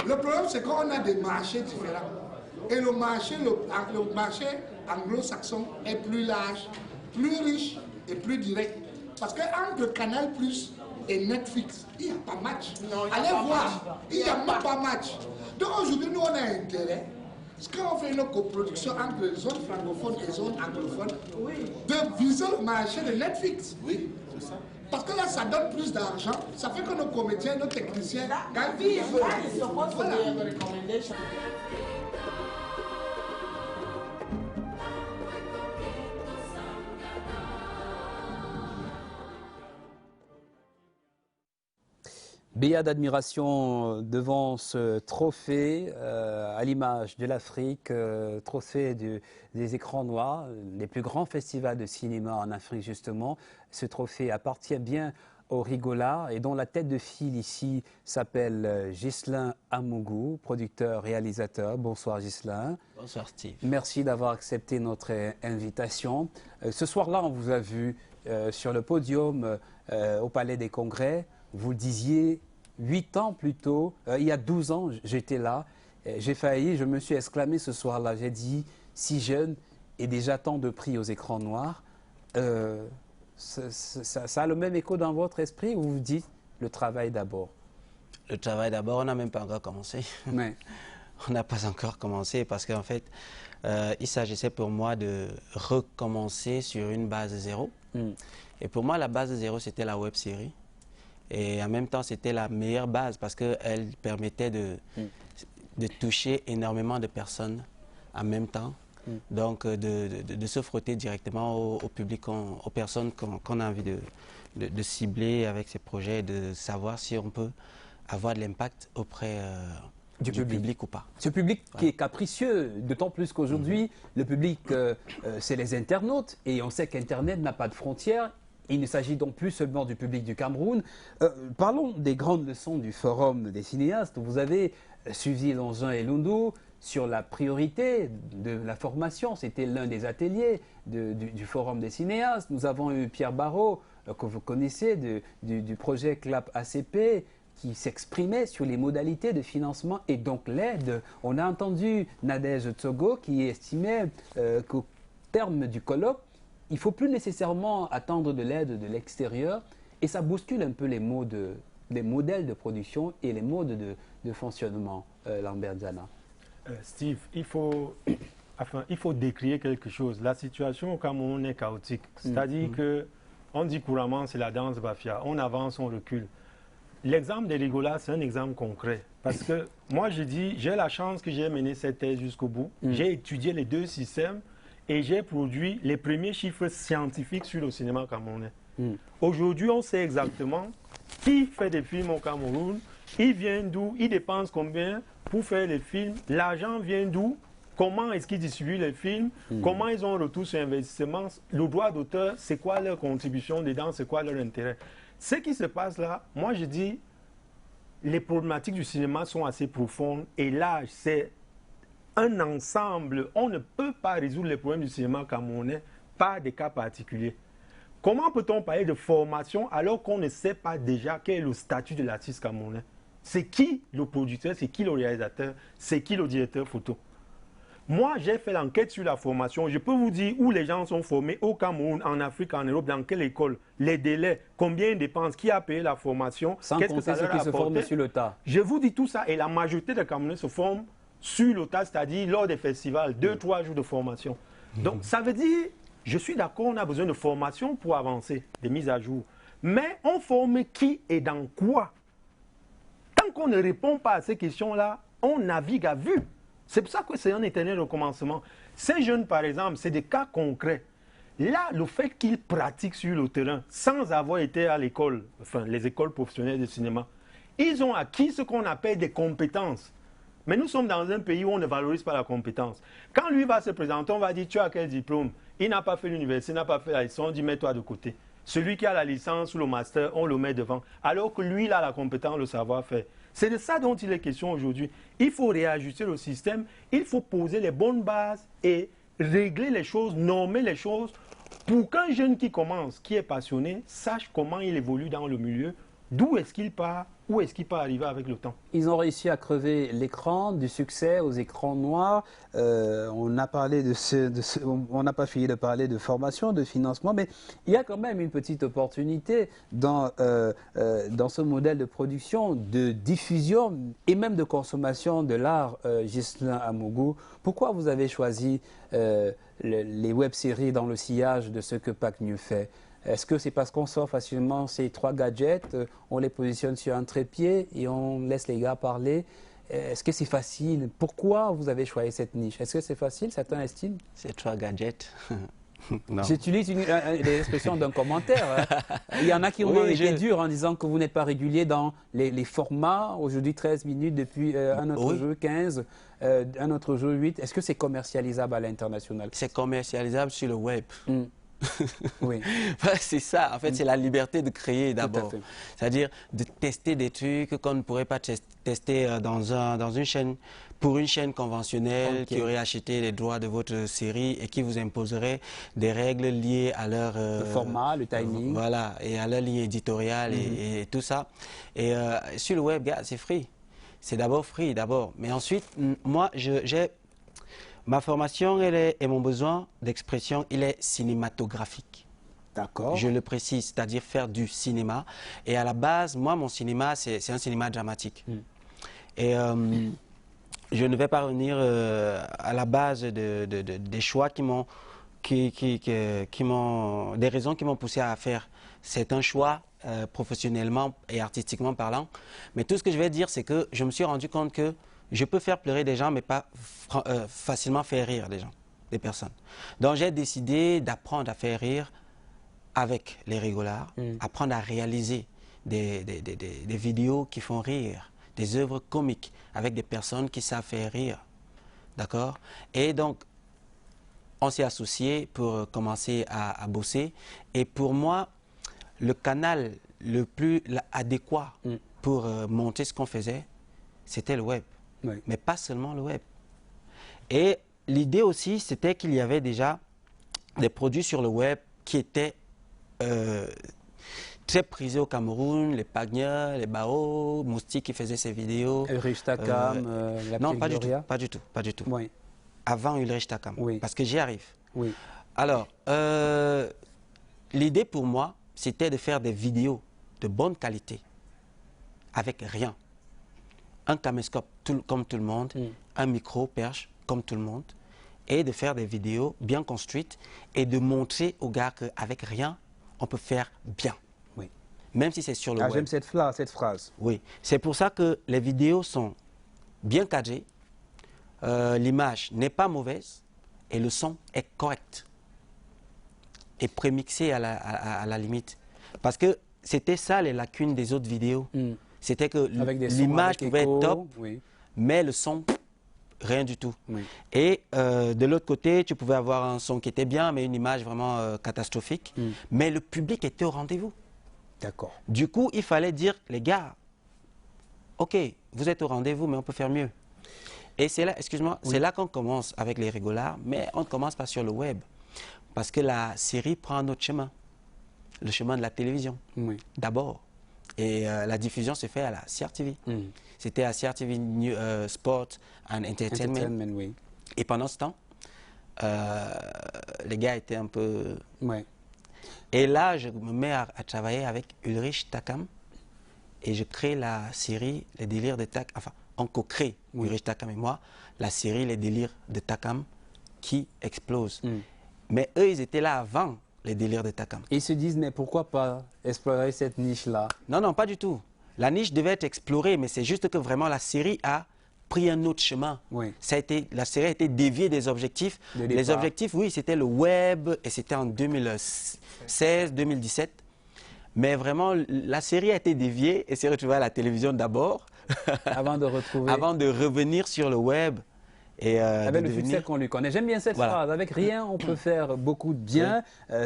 le problème c'est qu'on a des marchés différents. Et le marché anglo-saxon est plus large, plus riche et plus direct. Parce qu'entre Canal+ et Netflix, il n'y a pas match. Allez voir, il n'y a même pas match. Donc aujourd'hui, nous, on a intérêt, parce qu'on fait une coproduction entre les zones francophones et les zones anglophones, de viser le marché de Netflix. Oui, c'est ça. Parce que là, ça donne plus d'argent, ça fait que nos comédiens, nos techniciens, quand ils veulent, voilà. Béat d'admiration devant ce trophée à l'image de l'Afrique, trophée des écrans noirs, les plus grands festivals de cinéma en Afrique justement. Ce trophée appartient bien au Rigola et dont la tête de file ici s'appelle Ghislain Amougou, producteur, réalisateur. Bonsoir Ghislain. Bonsoir Steve. Merci d'avoir accepté notre invitation. Ce soir-là, on vous a vu sur le podium au Palais des Congrès. Vous le disiez 8 ans plus tôt, il y a 12 ans, j'étais là, j'ai failli, je me suis exclamé ce soir-là, j'ai dit, si jeune et déjà tant de prix aux écrans noirs, ça a le même écho dans votre esprit ou vous dites le travail d'abord? Le travail d'abord, on n'a même pas encore commencé. Mais... on n'a pas encore commencé parce qu'en fait, il s'agissait pour moi de recommencer sur une base zéro. Et pour moi, la base zéro, c'était la web série. Et en même temps, c'était la meilleure base parce qu'elle permettait de toucher énormément de personnes en même temps. Donc, de se frotter directement au public, aux personnes qu'on a envie de cibler avec ces projets, de savoir si on peut avoir de l'impact auprès du public ou pas. Ce public qui est capricieux, d'autant plus qu'aujourd'hui, le public, c'est les internautes. Et on sait qu'Internet n'a pas de frontières. Il ne s'agit donc plus seulement du public du Cameroun. Parlons des grandes leçons du Forum des cinéastes. Vous avez suivi Longin et Lundu sur la priorité de la formation. C'était l'un des ateliers du Forum des cinéastes. Nous avons eu Pierre Barrault, que vous connaissez, du projet CLAP ACP, qui s'exprimait sur les modalités de financement et donc l'aide. On a entendu Nadège Tsogo qui estimait qu'au terme du colloque, il ne faut plus nécessairement attendre de l'aide de l'extérieur et ça bouscule un peu les modèles de production et les modes de fonctionnement, Lambert Diana. Steve, il faut décrire quelque chose. La situation au Cameroun est chaotique. C'est-à-dire qu'on dit couramment c'est la danse Bafia. On avance, on recule. L'exemple des Rigola, c'est un exemple concret. Parce que moi, je dis, j'ai la chance que j'ai mené cette thèse jusqu'au bout. J'ai étudié les deux systèmes. Et j'ai produit les premiers chiffres scientifiques sur le cinéma camerounais. Aujourd'hui, on sait exactement qui fait des films au Cameroun, il vient d'où, il dépense combien pour faire les films, l'argent vient d'où, comment est-ce qu'ils distribuent les films, comment ils ont un retour sur investissement, le droit d'auteur, c'est quoi leur contribution dedans, c'est quoi leur intérêt. Ce qui se passe là, moi je dis, les problématiques du cinéma sont assez profondes et là, c'est un ensemble. On ne peut pas résoudre les problèmes du cinéma camerounais par des cas particuliers. Comment peut-on parler de formation alors qu'on ne sait pas déjà quel est le statut de l'artiste camerounais? C'est qui le producteur, c'est qui le réalisateur, c'est qui le directeur photo. Moi, j'ai fait l'enquête sur la formation. Je peux vous dire où les gens sont formés, au Cameroun, en Afrique, en Europe, dans quelle école, les délais, combien ils dépensent, qui a payé la formation, qu'est-ce que ça leur a apporté. Ceux qui se forment sur le tas. Je vous dis tout ça et la majorité des Camerounais se forment sur le tas, c'est-à-dire lors des festivals, 2-3 jours de formation. Donc, ça veut dire, je suis d'accord, on a besoin de formation pour avancer, des mises à jour. Mais on forme qui et dans quoi? Tant qu'on ne répond pas à ces questions-là, on navigue à vue. C'est pour ça que c'est un éternel recommencement. Ces jeunes, par exemple, c'est des cas concrets. Là, le fait qu'ils pratiquent sur le terrain, sans avoir été à l'école, enfin, les écoles professionnelles de cinéma, ils ont acquis ce qu'on appelle des compétences. Mais nous sommes dans un pays où on ne valorise pas la compétence. Quand lui va se présenter, on va dire, tu as quel diplôme? Il n'a pas fait l'université, il n'a pas fait la licence, on dit, mets-toi de côté. Celui qui a la licence ou le master, on le met devant. Alors que lui, il a la compétence, le savoir-faire. C'est de ça dont il est question aujourd'hui. Il faut réajuster le système, il faut poser les bonnes bases et régler les choses, normer les choses pour qu'un jeune qui commence, qui est passionné, sache comment il évolue dans le milieu, d'où est-ce qu'il part, où est-ce qu'il peut arriver avec le temps. Ils ont réussi à crever l'écran, du succès aux écrans noirs. On a parlé on n'a pas fini de parler de formation, de financement, mais il y a quand même une petite opportunité dans ce modèle de production, de diffusion et même de consommation de l'art. Ghislain Amougou, pourquoi vous avez choisi les web-séries dans le sillage de ce que Pac New fait? Est-ce que c'est parce qu'on sort facilement ces 3 gadgets, on les positionne sur un trépied et on laisse les gars parler? Est-ce que c'est facile? Pourquoi vous avez choisi cette niche? Est-ce que c'est facile, certains estiment? C'est 3 gadgets. J'utilise les expressions d'un commentaire. Hein. Il y en a qui ont été durs en disant que vous n'êtes pas régulier dans les formats. Aujourd'hui, 13 minutes, depuis un autre jeu, 15, un autre jeu, 8. Est-ce que c'est commercialisable à l'international? C'est commercialisable sur le web. Oui. C'est ça, en fait, c'est la liberté de créer d'abord. C'est-à-dire de tester des trucs qu'on ne pourrait pas tester dans une chaîne, pour une chaîne conventionnelle qui aurait acheté les droits de votre série et qui vous imposerait des règles liées à leur... le format, le timing. Voilà, et à leur ligne éditoriale et tout ça. Et sur le web, c'est free. C'est d'abord free, d'abord. Mais ensuite, moi, ma formation et mon besoin d'expression, il est cinématographique. D'accord. Je le précise, c'est-à-dire faire du cinéma. Et à la base, moi, mon cinéma, c'est un cinéma dramatique. Et je ne vais pas revenir à la base des choix des raisons qui m'ont poussé à faire. C'est un choix professionnellement et artistiquement parlant. Mais tout ce que je vais dire, c'est que je me suis rendu compte que je peux faire pleurer des gens, mais pas facilement faire rire des personnes. Donc j'ai décidé d'apprendre à faire rire avec les rigolards, apprendre à réaliser des vidéos qui font rire, des œuvres comiques avec des personnes qui savent faire rire. D'accord? Et donc, on s'est associés pour commencer à bosser. Et pour moi, le canal le plus adéquat pour monter ce qu'on faisait, c'était le web. Oui. Mais pas seulement le web. Et l'idée aussi, c'était qu'il y avait déjà des produits sur le web qui étaient très prisés au Cameroun, les Pagna, les Bao, Moustique qui faisait ses vidéos. Ulrich Takam, la non, pas du tout. Oui. Avant Ulrich Takam, parce que j'y arrive. Oui. Alors, l'idée pour moi, c'était de faire des vidéos de bonne qualité, avec rien. Un caméscope comme tout le monde, un micro perche comme tout le monde, et de faire des vidéos bien construites et de montrer aux gars qu'avec rien, on peut faire bien. Oui. Même si c'est sur le web. J'aime cette phrase. Oui. C'est pour ça que les vidéos sont bien cadrées, l'image n'est pas mauvaise et le son est correct. Et prémixé à la limite. Parce que c'était ça les lacunes des autres vidéos. C'était que l'image pouvait être top, mais le son, rien du tout. Oui. Et de l'autre côté, tu pouvais avoir un son qui était bien, mais une image vraiment catastrophique. Mais le public était au rendez-vous. D'accord. Du coup, il fallait dire, les gars, ok, vous êtes au rendez-vous, mais on peut faire mieux. Et c'est là, excuse-moi, c'est là qu'on commence avec les rigolards, mais on ne commence pas sur le web. Parce que la série prend un autre chemin. Le chemin de la télévision, d'abord. Et la diffusion se fait à la CRTV. C'était à CRTV Sport and Entertainment. Oui. Et pendant ce temps, les gars étaient un peu... Ouais. Et là, je me mets à travailler avec Ulrich Takam et je crée la série Les délires de Takam. Enfin, on co-crée, Ulrich Takam et moi, la série Les délires de Takam qui explose. Mais eux, ils étaient là avant Les délires de Takam. Ils se disent, mais pourquoi pas explorer cette niche-là? Non, non, pas du tout. La niche devait être explorée, mais c'est juste que vraiment la série a pris un autre chemin. Oui. La série a été déviée des objectifs. Les objectifs, oui, c'était le web et c'était en 2016, 2017. Mais vraiment, la série a été déviée et s'est retrouvée à la télévision d'abord. Avant de retrouver... Avant de revenir sur le web. Et avec le succès qu'on lui connaît. J'aime bien cette phrase. Avec rien, on peut faire beaucoup de bien.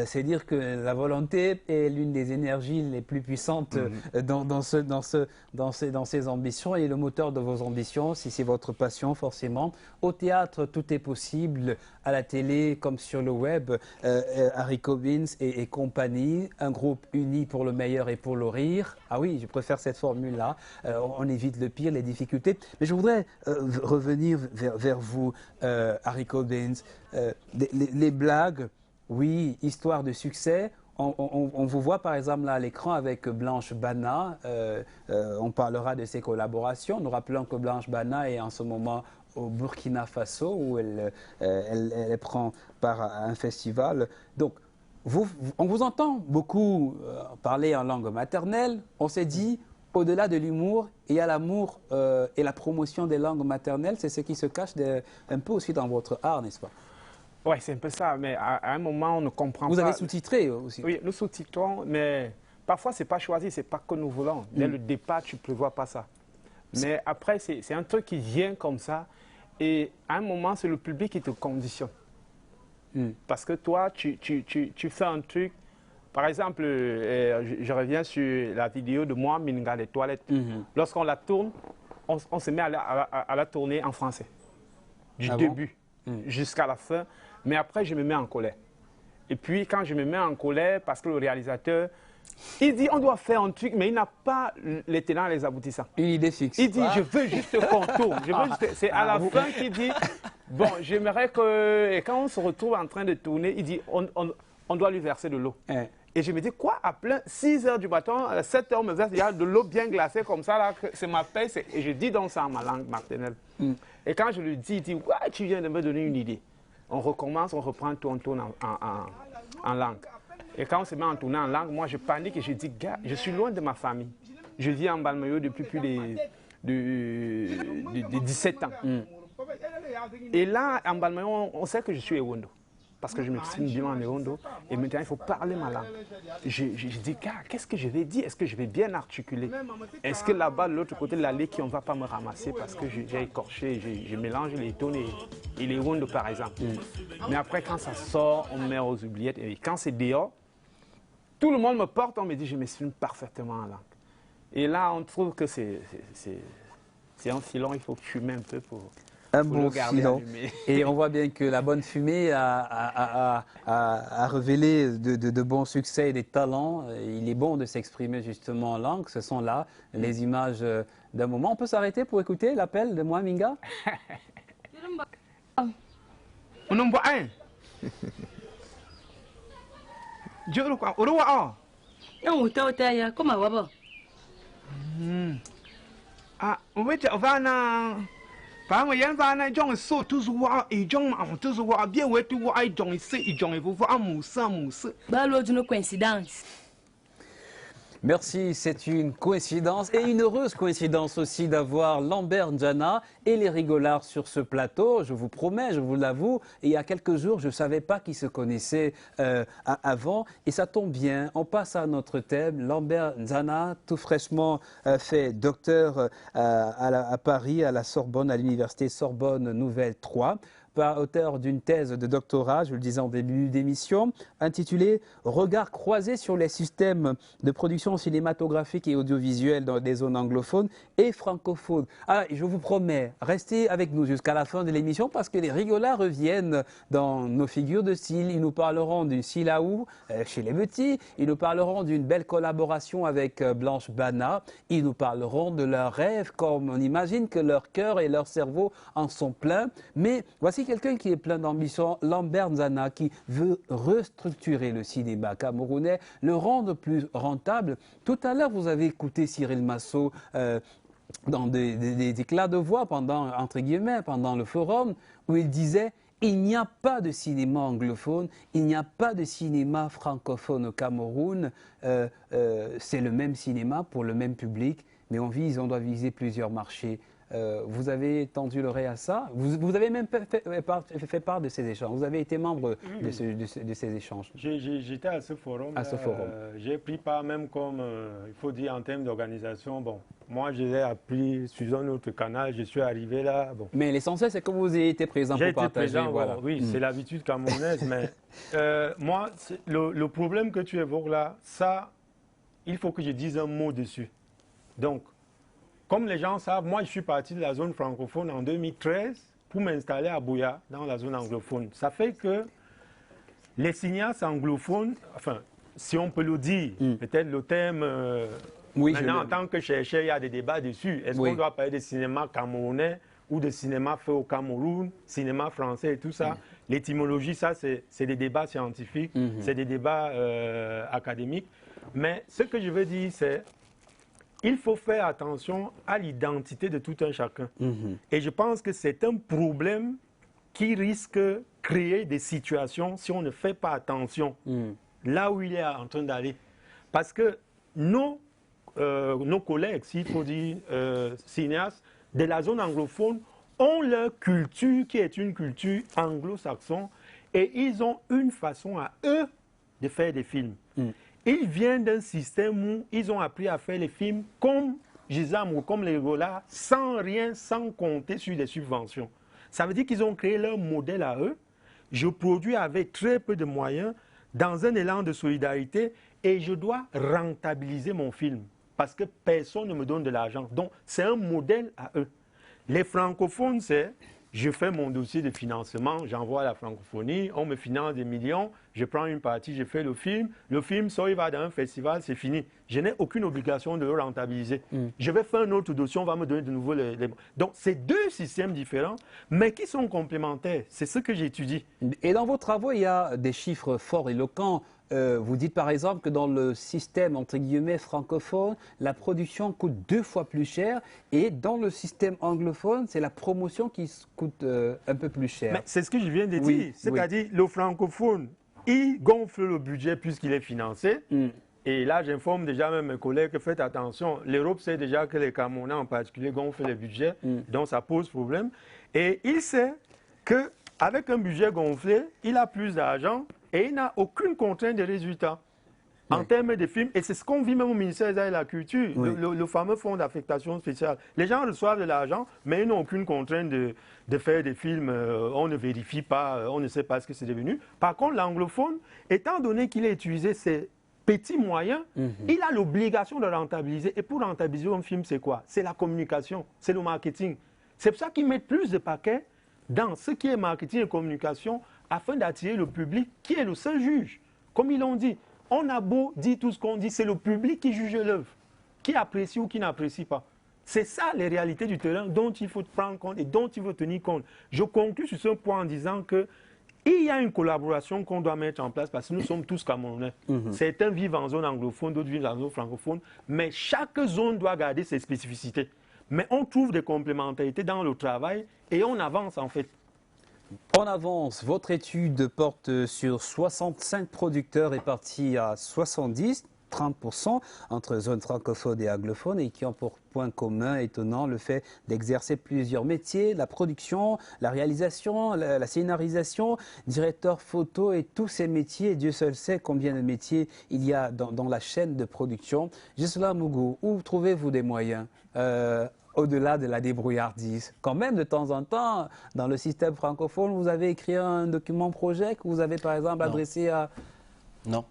C'est dire que la volonté est l'une des énergies les plus puissantes dans ses ambitions et le moteur de vos ambitions, si c'est votre passion forcément. Au théâtre, tout est possible. À la télé, comme sur le web, Harry Cobbins et compagnie, un groupe uni pour le meilleur et pour le rire. Ah oui, je préfère cette formule-là. On évite le pire, les difficultés. Mais je voudrais revenir vers vous, Harry Cobbins. Les blagues, oui, histoire de succès. On vous voit par exemple là à l'écran avec Blanche Bana. On parlera de ses collaborations. Nous rappelons que Blanche Bana est en ce moment au Burkina Faso où elle prend part à un festival. Donc, on vous entend beaucoup parler en langue maternelle. On s'est dit, au-delà de l'humour, il y a l'amour et la promotion des langues maternelles. C'est ce qui se cache un peu aussi dans votre art, n'est-ce pas? Oui, c'est un peu ça, mais à un moment, on ne comprend pas. Vous avez sous-titré aussi? Oui, nous sous-titrons, mais parfois, ce n'est pas choisi, ce n'est pas que nous voulons. Dès le départ, tu ne prévois pas ça. Mais après, c'est un truc qui vient comme ça, et à un moment, c'est le public qui te conditionne. Parce que toi, tu fais un truc. Par exemple, je reviens sur la vidéo de moi, Minga, les toilettes. Lorsqu'on la tourne, on se met à la tourner en français. Du début jusqu'à la fin. Mais après, je me mets en colère. Et puis, quand je me mets en colère, parce que le réalisateur, il dit on doit faire un truc, mais il n'a pas les tenants et les aboutissants. Une idée fixe. Il dit je veux juste qu'on tourne. C'est à la fin qu'il dit bon, j'aimerais que. Et quand on se retrouve en train de tourner, il dit on doit lui verser de l'eau. Et je me dis quoi, à plein 6 h du matin, à 7 h, on me verse, il y a de l'eau bien glacée comme ça, là, c'est ma paix. Et je dis donc ça en ma langue maternelle. Et quand je lui dis, il dit ouais, tu viens de me donner une idée. On recommence, on reprend, on tourne en langue. Et quand on se met en tournant en langue, moi je panique et je dis, gars, je suis loin de ma famille. Je vis en Balmayo depuis plus de 17 ans. Et là, en Balmayo, on sait que je suis Ewondo. Parce que je m'exprime bien en Ewondo. Et maintenant, il faut parler ma langue. Je dis, gars, qu'est-ce que je vais dire? Est-ce que je vais bien articuler? Est-ce que là-bas, de l'autre côté de l'allée, on ne va pas me ramasser parce que j'ai écorché, je mélange les tones et les Ewondo, par exemple. Mais après, quand ça sort, on me met aux oubliettes. Et quand c'est dehors, tout le monde me porte, on me dit, je m'exprime parfaitement en langue. Et là, on trouve que c'est un filon, il faut fumer un peu pour... Un bon filon. Et on voit bien que la bonne fumée a révélé de bons succès et des talents. Il est bon de s'exprimer justement en langue. Ce sont là les images d'un moment. On peut s'arrêter pour écouter l'appel de moi, Minga? Par exemple, John so tous voir et John en tous voir bien où tu vois John ici et John vous voir moussa. Bah l'autre une coïncidence. Merci, c'est une coïncidence et une heureuse coïncidence aussi d'avoir Lambert N'Djana et les Rigolards sur ce plateau. Je vous promets, je vous l'avoue, il y a quelques jours, je ne savais pas qu'ils se connaissaient avant et ça tombe bien. On passe à notre thème. Lambert N'Djana, tout fraîchement fait docteur à Paris, à la Sorbonne, à l'université Sorbonne Nouvelle 3. auteur d'une thèse de doctorat, je le disais en début d'émission, intitulée « Regard croisé sur les systèmes de production cinématographique et audiovisuelle dans des zones anglophones et francophones ». Ah, je vous promets, restez avec nous jusqu'à la fin de l'émission parce que les rigolards reviennent dans nos figures de style. Ils nous parleront du Silaou chez les petits, ils nous parleront d'une belle collaboration avec Blanche Bana, ils nous parleront de leurs rêves comme on imagine que leur cœur et leur cerveau en sont pleins. Mais voici quelqu'un qui est plein d'ambition, Lambert Nzana, qui veut restructurer le cinéma camerounais, le rendre plus rentable. Tout à l'heure, vous avez écouté Cyril Massot dans des éclats de voix entre guillemets, pendant le forum, où il disait « Il n'y a pas de cinéma anglophone, il n'y a pas de cinéma francophone au Cameroun. C'est le même cinéma pour le même public, mais on doit viser plusieurs marchés. » Vous avez tendu l'oreille à ça. Vous avez même fait part de ces échanges. Vous avez été membre de ces échanges. J'étais à ce forum. J'ai pris part même comme, il faut dire, en termes d'organisation. Bon, moi, je l'ai appris sur un autre canal. Je suis arrivé là. Bon. Mais l'essentiel, c'est que vous ayez été présent pour partager. Présent, voilà. Oui, c'est l'habitude camerounaise. Mais moi, le problème que tu évoques là, ça, il faut que je dise un mot dessus. Donc, comme les gens savent, moi je suis parti de la zone francophone en 2013 pour m'installer à Buea, dans la zone anglophone. Ça fait que les cinéastes anglophones, enfin, si on peut le dire, peut-être le thème, maintenant en tant que chercheur, il y a des débats dessus. Est-ce qu'on doit parler de cinéma camerounais ou de cinéma fait au Cameroun, cinéma français et tout ça? L'étymologie, ça c'est des débats scientifiques, c'est des débats académiques. Mais ce que je veux dire, c'est il faut faire attention à l'identité de tout un chacun. Et je pense que c'est un problème qui risque de créer des situations si on ne fait pas attention là où il est en train d'aller. Parce que nos collègues, s'il faut dire cinéastes, de la zone anglophone ont leur culture qui est une culture anglo-saxonne et ils ont une façon à eux de faire des films. Ils viennent d'un système où ils ont appris à faire les films comme Gisam ou comme les Rigolards, sans rien, sans compter sur des subventions. Ça veut dire qu'ils ont créé leur modèle à eux. Je produis avec très peu de moyens, dans un élan de solidarité, et je dois rentabiliser mon film parce que personne ne me donne de l'argent. Donc, c'est un modèle à eux. Les francophones, c'est... Je fais mon dossier de financement, j'envoie à la francophonie, on me finance des millions, je prends une partie, je fais le film sort, il va dans un festival, c'est fini. Je n'ai aucune obligation de le rentabiliser. Je vais faire un autre dossier, on va me donner de nouveau les... Donc, c'est deux systèmes différents, mais qui sont complémentaires. C'est ce que j'étudie. Et dans vos travaux, il y a des chiffres forts, éloquents. Vous dites par exemple que dans le système entre guillemets francophone, la production coûte 2 fois plus cher et dans le système anglophone, c'est la promotion qui coûte un peu plus cher. C'est ce que je viens de dire. C'est-à-dire le francophone, il gonfle le budget puisqu'il est financé. Et là, j'informe déjà même mes collègues que faites attention. L'Europe sait déjà que les Camerounais en particulier gonflent les budgets, donc ça pose problème. Et il sait qu'avec un budget gonflé, il a plus d'argent. Et il n'a aucune contrainte de résultat en termes de films. Et c'est ce qu'on vit même au ministère de la Culture, le fameux fonds d'affectation spéciale. Les gens reçoivent de l'argent, mais ils n'ont aucune contrainte de faire des films. On ne vérifie pas, on ne sait pas ce que c'est devenu. Par contre, l'anglophone, étant donné qu'il a utilisé ses petits moyens, il a l'obligation de rentabiliser. Et pour rentabiliser un film, c'est quoi? C'est la communication, c'est le marketing. C'est pour ça qu'ils mettent plus de paquets dans ce qui est marketing et communication, afin d'attirer le public qui est le seul juge. Comme ils l'ont dit, on a beau dire tout ce qu'on dit, c'est le public qui juge l'œuvre, qui apprécie ou qui n'apprécie pas. C'est ça les réalités du terrain dont il faut prendre compte et dont il faut tenir compte. Je conclue sur ce point en disant qu'il y a une collaboration qu'on doit mettre en place parce que nous sommes tous Camerounais. Certains vivent en zone anglophone, d'autres vivent en zone francophone, mais chaque zone doit garder ses spécificités. Mais on trouve des complémentarités dans le travail et on avance en fait. On avance. Votre étude porte sur 65 producteurs répartis à 70, 30% entre zones francophones et anglophones et qui ont pour point commun étonnant le fait d'exercer plusieurs métiers, la production, la réalisation, la scénarisation, directeur photo et tous ces métiers. Dieu seul sait combien de métiers il y a dans la chaîne de production. Gisela Mougou, où trouvez-vous des moyens au-delà de la débrouillardise. Quand même, de temps en temps, dans le système francophone, vous avez écrit un document projet que vous avez par exemple adressé à... Non.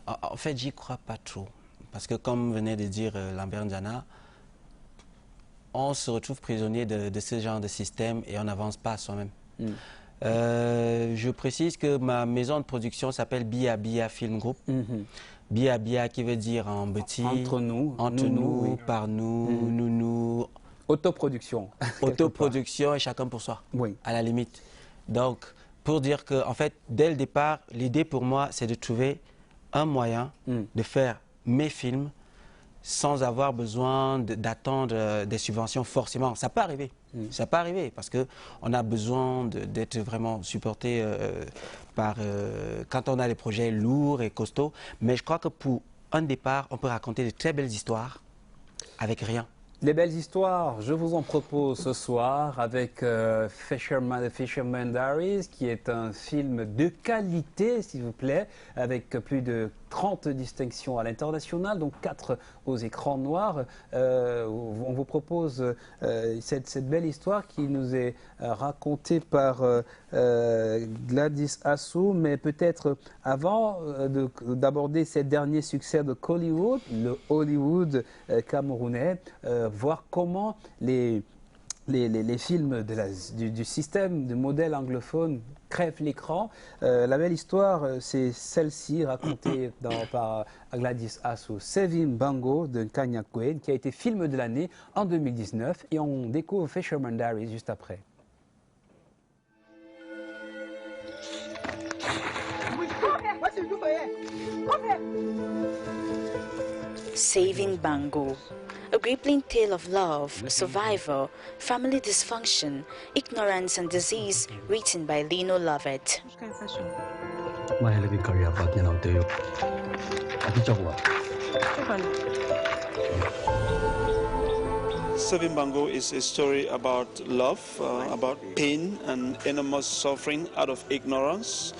En fait, j'y crois pas trop. Parce que comme venait de dire Lambert Ndiana, on se retrouve prisonnier de ce genre de système et on n'avance pas soi-même. Je précise que ma maison de production s'appelle Bia Bia Film Group. Bia Bia qui veut dire en petit. Entre nous. Oui. Par nous, nous. Autoproduction. Autoproduction et chacun pour soi. Oui. À la limite. Donc, pour dire que, en fait, dès le départ, l'idée pour moi, c'est de trouver un moyen de faire mes films sans avoir besoin d'attendre des subventions forcément. Ça peut arriver. Ça peut arriver parce qu'on a besoin d'être vraiment supporté quand on a des projets lourds et costauds. Mais je crois que pour un départ, on peut raconter de très belles histoires avec rien. Les belles histoires, je vous en propose ce soir avec The Fisherman Diaries, qui est un film de qualité, s'il vous plaît, avec plus de 30 distinctions à l'international, donc 4 aux écrans noirs. On vous propose cette belle histoire qui nous est racontée par Gladys Assou, mais peut-être avant d'aborder ces derniers succès de Hollywood, le Hollywood camerounais, voir comment les films du système, du modèle anglophone crèvent l'écran. La belle histoire, c'est celle-ci, racontée par Gladys Assou, Saving Bango de Kanya Quaid, qui a été film de l'année en 2019. Et on découvre Fisherman Diaries juste après. Saving Bango. A gripping tale of love, survival, family dysfunction, ignorance and disease, written by Lino Lovett. Saving Bango is a story about love, about pain and enormous suffering out of ignorance.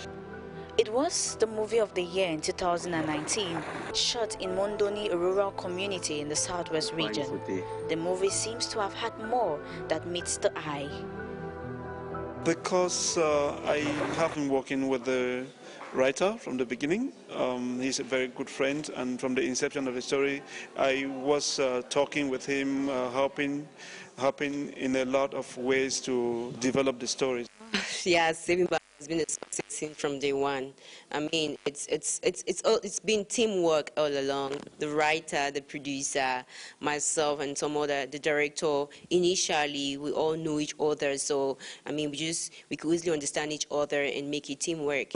It was the movie of the year in 2019, shot in Mondoni, a rural community in the southwest region. The movie seems to have had more that meets the eye. Because I have been working with the writer from the beginning. He's a very good friend, and from the inception of the story, I was talking with him, helping in a lot of ways to develop the story. Yeah, Saving Bango has been a success from day one. I mean, it's been teamwork all along. The writer, the producer, myself, and the director. Initially, we all knew each other, so I mean, we could easily understand each other and make it teamwork.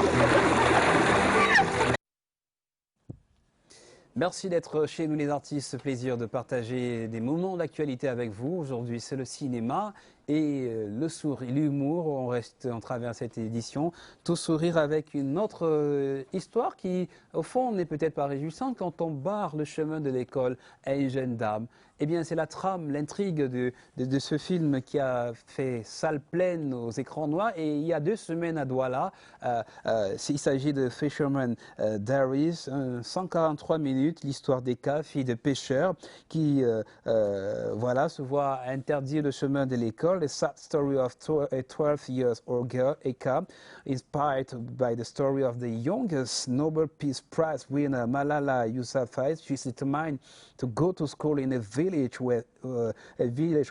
Merci d'être chez nous les artistes, plaisir de partager des moments d'actualité avec vous. Aujourd'hui, c'est le cinéma et le sourire, l'humour. On reste en travers cette édition, tout sourire avec une autre histoire qui, au fond, n'est peut-être pas réjouissante quand on barre le chemin de l'école à une jeune dame. Eh bien, c'est la trame, l'intrigue de ce film qui a fait salle pleine aux écrans noirs. Et il y a 2 semaines à Douala, il s'agit de Fisherman Diaries, 143 minutes, l'histoire des cas, filles de pêcheurs, qui se voient interdire le chemin de l'école. The sad story of a 12-year-old girl, Eka, inspired by the story of the youngest Nobel Peace Prize winner, Malala Yousafzai. She's determined to go to school in a village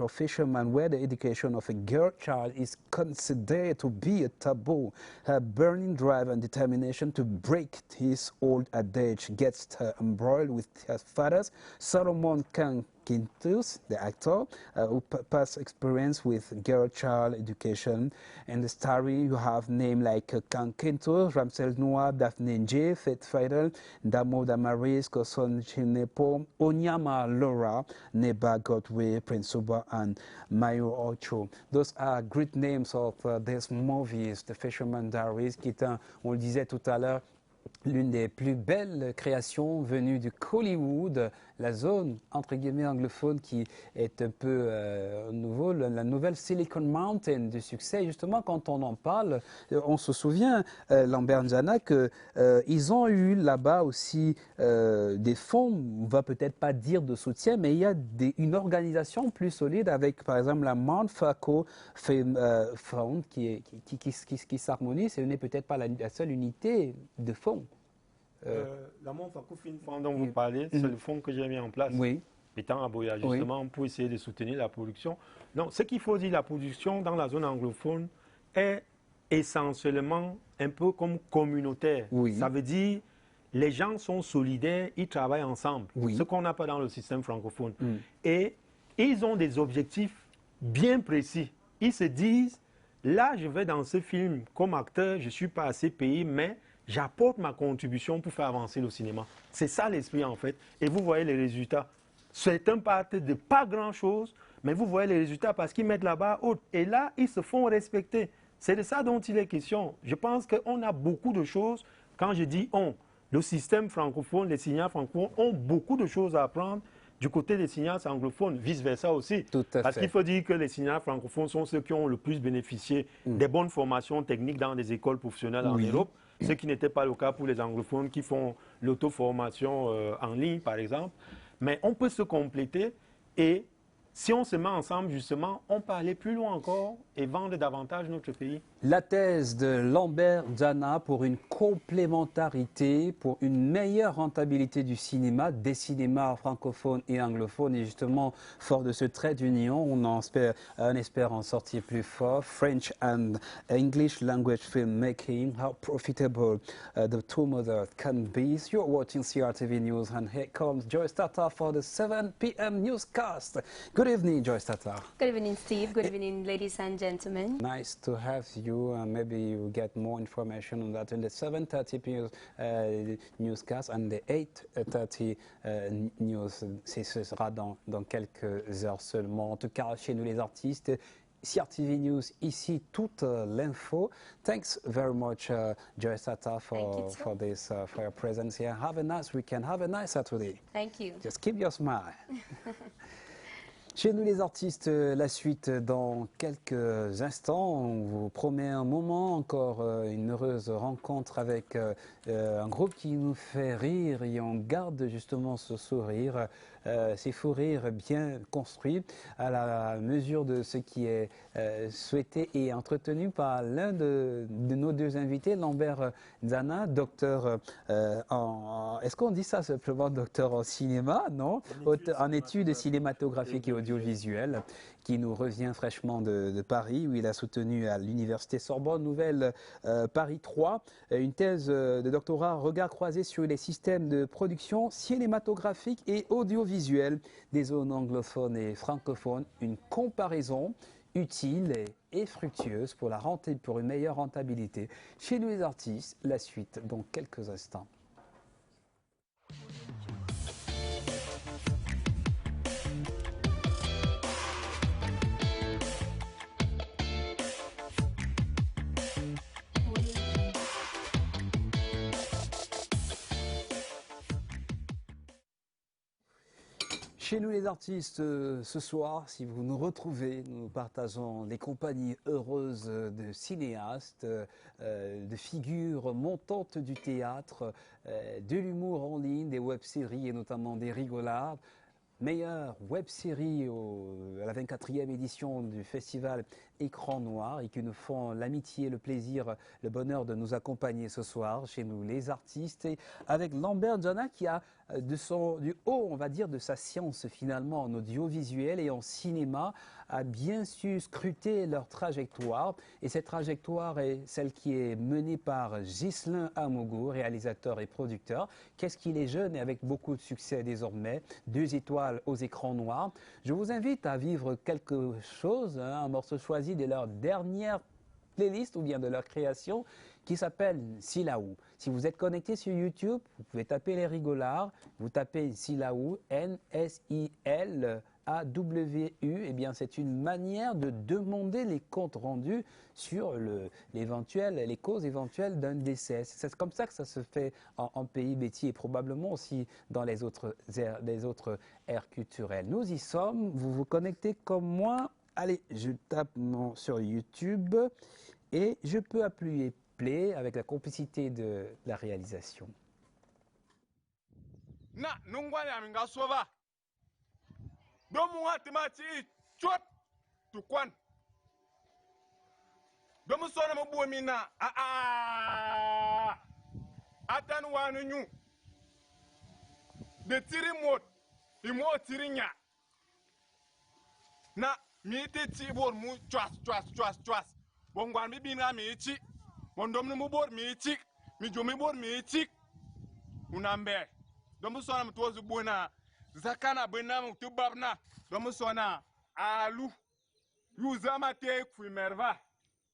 of fishermen where the education of a girl child is considered to be a taboo. Her burning drive and determination to break his old adage gets her embroiled with her father's Solomon Quintus, the actor, who past experience with girl-child education. In the story, you have names like Quintus, Ramsel Noah, Daphne Nje, Faith Fidel, Damo Damaris, Koson Chinepo, Onyama Laura, Neba Godway, Prince Suba, and Mayo Ocho. Those are great names of these movies, The Fisherman Diaries, qui est, on le disait tout à l'heure, l'une des plus belles créations venues du Hollywood, la zone entre guillemets anglophone qui est un peu nouveau, la nouvelle Silicon Mountain du succès. Justement, quand on en parle, on se souvient, Lambert N'Djana, qu'ils ont eu là-bas aussi des fonds, on ne va peut-être pas dire de soutien, mais il y a une organisation plus solide avec, par exemple, la Mount Faco Fund qui s'harmonise. Ce n'est peut-être pas la seule unité de fonds. La Mount Faco Fund dont vous parlez, c'est le fonds que j'ai mis en place. Oui. Étant à Boya, justement, pour essayer de soutenir la production. Donc, ce qu'il faut dire, la production dans la zone anglophone est essentiellement un peu comme communautaire. Oui. Ça veut dire, les gens sont solidaires, ils travaillent ensemble, ce qu'on n'a pas dans le système francophone. Et ils ont des objectifs bien précis. Ils se disent, là, je vais dans ce film comme acteur, je ne suis pas assez payé, mais j'apporte ma contribution pour faire avancer le cinéma. C'est ça l'esprit, en fait. Et vous voyez les résultats. C'est un parti de pas grand-chose, mais vous voyez les résultats parce qu'ils mettent la barre haute. Et là, ils se font respecter. C'est de ça dont il est question. Je pense qu'on a beaucoup de choses. Quand je dis on, le système francophone, les cinéastes francophones ont beaucoup de choses à apprendre du côté des cinéastes anglophones, vice-versa aussi. Parce qu'il faut dire que les cinéastes francophones sont ceux qui ont le plus bénéficié des bonnes formations techniques dans des écoles professionnelles en Europe, ce qui n'était pas le cas pour les anglophones qui font l'auto-formation en ligne, par exemple. Mais on peut se compléter et si on se met ensemble, justement, on peut aller plus loin encore et vendre davantage notre pays. La thèse de Lambert N'Djana pour une complémentarité, pour une meilleure rentabilité du cinéma, des cinémas francophones et anglophones. Et justement, fort de ce trait d'union, on espère en sortir plus fort. French and English language filmmaking, how profitable the two mothers can be. You're watching CRTV News and here comes Joyce Tata for the 7 p.m. newscast. Good evening, Joyce Tata. Good evening, Steve. Good evening, ladies and gentlemen. Nice to have you. Maybe you get more information on that in the 7:30 p.m. newscast and the 8:30 news. Ce sera dans quelques heures seulement. En tout cas, chez nous les artistes, CRTV News, ici toute l'info. Thanks very much, Joyce Tata, for your presence here. Have a nice weekend. Have a nice Saturday. Thank you. Just keep your smile. Chez nous les artistes, la suite dans quelques instants. On vous promet un moment, encore une heureuse rencontre avec un groupe qui nous fait rire et on garde justement ce sourire, ces fous rires bien construits à la mesure de ce qui est souhaité et entretenu par l'un de nos deux invités, Lambert N'Djana, docteur est-ce qu'on dit ça simplement docteur en cinéma, non? En études cinématographiques et audiovisuelles, qui nous revient fraîchement de Paris, où il a soutenu à l'Université Sorbonne Nouvelle Paris 3 une thèse de doctorat regard croisé sur les systèmes de production cinématographique et audiovisuelle des zones anglophones et francophones, une comparaison utile et fructueuse pour une meilleure rentabilité. Chez nous les artistes, la suite dans quelques instants. Chez nous les artistes, ce soir, si vous nous retrouvez, nous partageons les compagnies heureuses de cinéastes, de figures montantes du théâtre, de l'humour en ligne, des web-séries et notamment des rigolades. Meilleure web-série à la 24e édition du festival Écran Noir et qui nous font l'amitié, le plaisir, le bonheur de nous accompagner ce soir chez nous les artistes et avec Lambert N'Djana qui a du haut, on va dire, de sa science finalement en audiovisuel et en cinéma a bien su scruter leur trajectoire et cette trajectoire est celle qui est menée par Ghislain Amougou, réalisateur et producteur. Qu'est-ce qu'il est jeune et avec beaucoup de succès désormais, 2 étoiles aux écrans noirs. Je vous invite à vivre quelque chose, un morceau choisi de leur dernière playlist ou bien de leur création qui s'appelle Silaou. Si vous êtes connecté sur YouTube, vous pouvez taper les rigolards, vous tapez Silaou, N-S-I-L-A-W-U, eh bien c'est une manière de demander les comptes rendus sur les causes éventuelles d'un décès. C'est comme ça que ça se fait en pays bêtis et probablement aussi dans les autres aires culturelles. Nous y sommes, vous vous connectez comme moi Allez, je tape sur YouTube et je peux appuyer play avec la complicité de la réalisation. Na nungwani aminga sova domu hatimati chot tukwan domu sona mbuomina atan wanu nyu de tiri mot imo tiri nya na mi te ti bor mu chwas bongwan mi bina mi chi bondom mu bor mi chi mi jomi bor mi chi unambe domu sona mtozu bona zakana bena mutubabna domu sona alu yuzama te kuimerva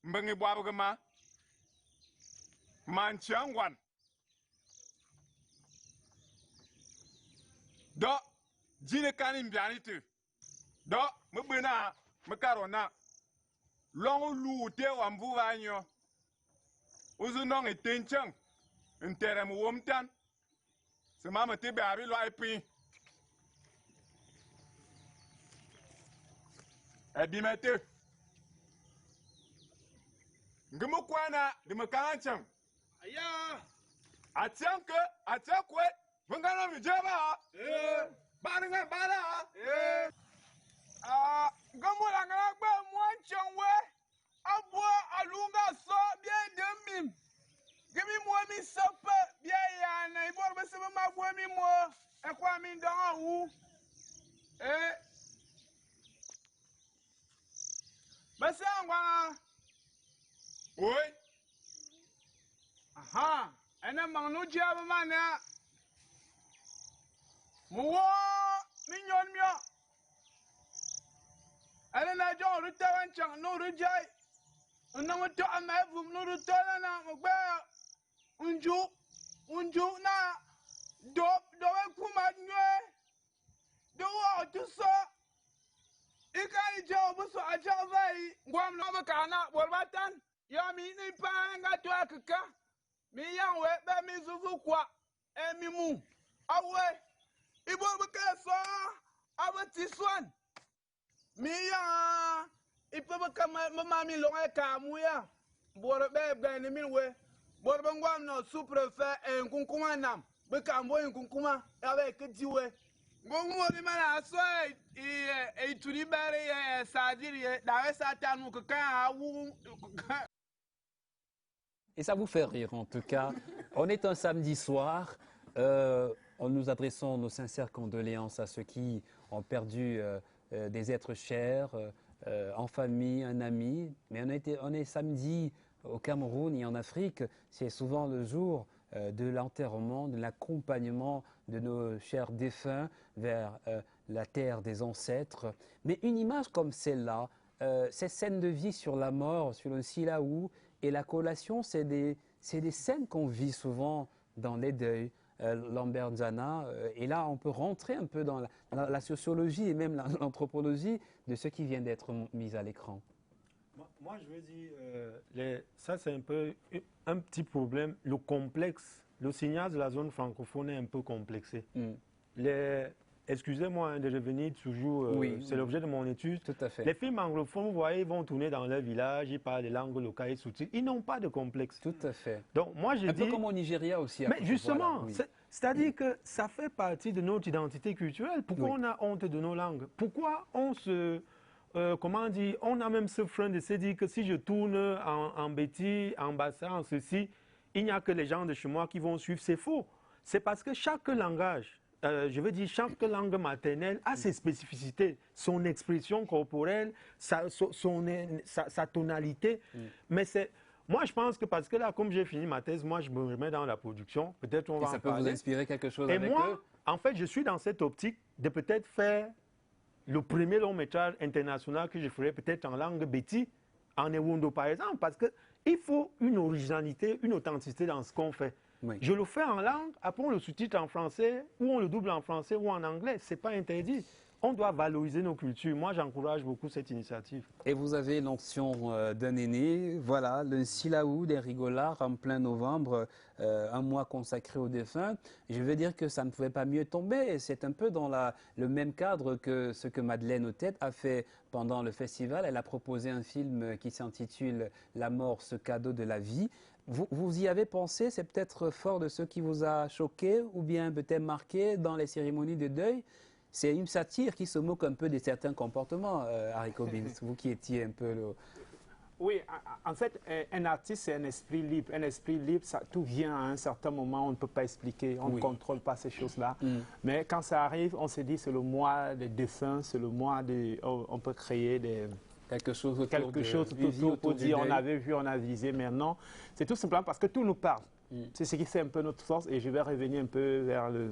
mbangi bwabgama manchangwan do jine kani mbianitu do mbena makarona long lu te wamvu vanyo uzu nong etenchang nterem womtan se mama te be abi lo ipi ebimete ngumu kwana de makanchang aya atianke vangana mi jeba baringa bala ngumu la ngaba mwanchangwe abwa alunga so bien demim gimi mo mi sopa bien ya na ibor bese ma bwa mi mo e kwa mi ndan wu bese angwa oi aha ena mangnu jaba mana muwo mi nyon mio ena na jo ru tawan chang no ru jai una mo to ama vum no ru to na mo gba unju na do kuma nywe do wo tu so ikani jo buso aja vai ngwam no bakana borbatan ya mi ni pa nga to akaka mi yan we be mi zuzu kwa emi mu awe ibo baka so abati swan mi yan ipo baka mama mi lo ka mu ya bor be be ni mi we bor ngwam no sous-préfet enkunkuma nam baka mbo enkunkuma awe kediwe ngongo ni mana so turi bare sadiri da satan mu ka wu. Et ça vous fait rire en tout cas. On est un samedi soir. En nous adressant nos sincères condoléances à ceux qui ont perdu des êtres chers, en famille, un ami. Mais on est samedi au Cameroun et en Afrique. C'est souvent le jour de l'enterrement, de l'accompagnement de nos chers défunts vers la terre des ancêtres. Mais une image comme celle-là, ces scènes de vie sur la mort, sur le Silaou et la collation, c'est des scènes qu'on vit souvent dans les deuils. Lambert Diana, et là on peut rentrer un peu dans la sociologie et même l'anthropologie de ce qui vient d'être mis à l'écran. Moi je veux dire, ça c'est un petit problème, le complexe, le signal de la zone francophone est un peu complexé. Excusez-moi de revenir toujours, c'est l'objet de mon étude. Tout à fait. Les films anglophones, vous voyez, ils vont tourner dans leur village, ils parlent des langues locales et sous-titres. Ils n'ont pas de complexe. Tout à fait. Donc moi je dis... Un peu comme au Nigeria aussi. Mais justement, voilà, c'est-à-dire que ça fait partie de notre identité culturelle. Pourquoi on a honte de nos langues? Pourquoi on se... comment dire, on a même ce frein de se dire que si je tourne en Béti, en Bassa, en ceci, il n'y a que les gens de chez moi qui vont suivre. C'est faux. C'est parce que chaque langage... je veux dire, chaque langue maternelle a ses spécificités, son expression corporelle, sa tonalité. Mais c'est... Moi, je pense que parce que là, comme j'ai fini ma thèse, moi, je me remets dans la production. Peut-être on va en parler. Ça peut vous inspirer quelque chose avec eux. En fait, je suis dans cette optique de peut-être faire le premier long métrage international que je ferai peut-être en langue béti, en Ewondo par exemple, parce qu'il faut une originalité, une authenticité dans ce qu'on fait. Oui. Je le fais en langue, après on le sous-titre en français, ou on le double en français ou en anglais, ce n'est pas interdit. on doit valoriser nos cultures. Moi, j'encourage beaucoup cette initiative. Et vous avez l'onction d'un aîné, voilà, le Silaou des Rigolards en plein novembre, un mois consacré aux défunts. Je veux dire que ça ne pouvait pas mieux tomber. C'est un peu dans le même cadre que ce que Madeleine Autet a fait pendant le festival. Elle a proposé un film qui s'intitule « La mort, ce cadeau de la vie ». Vous y avez pensé? C'est peut-être fort de ce qui vous a choqué ou bien peut-être marqué dans les cérémonies de deuil? C'est une satire qui se moque un peu de certains comportements, Harry Cobbins, vous qui étiez un peu le... Oui, en fait, un artiste, c'est un esprit libre. Un esprit libre, ça, tout vient à un certain moment, on ne peut pas expliquer, on ne contrôle pas ces choses-là. Mais quand ça arrive, on se dit c'est le mois des défunts, c'est le mois de... on peut créer des... Quelque chose autour pour dire on avait vu, on a visé, mais non. C'est tout simplement parce que tout nous parle. C'est ce qui fait un peu notre force et je vais revenir un peu vers le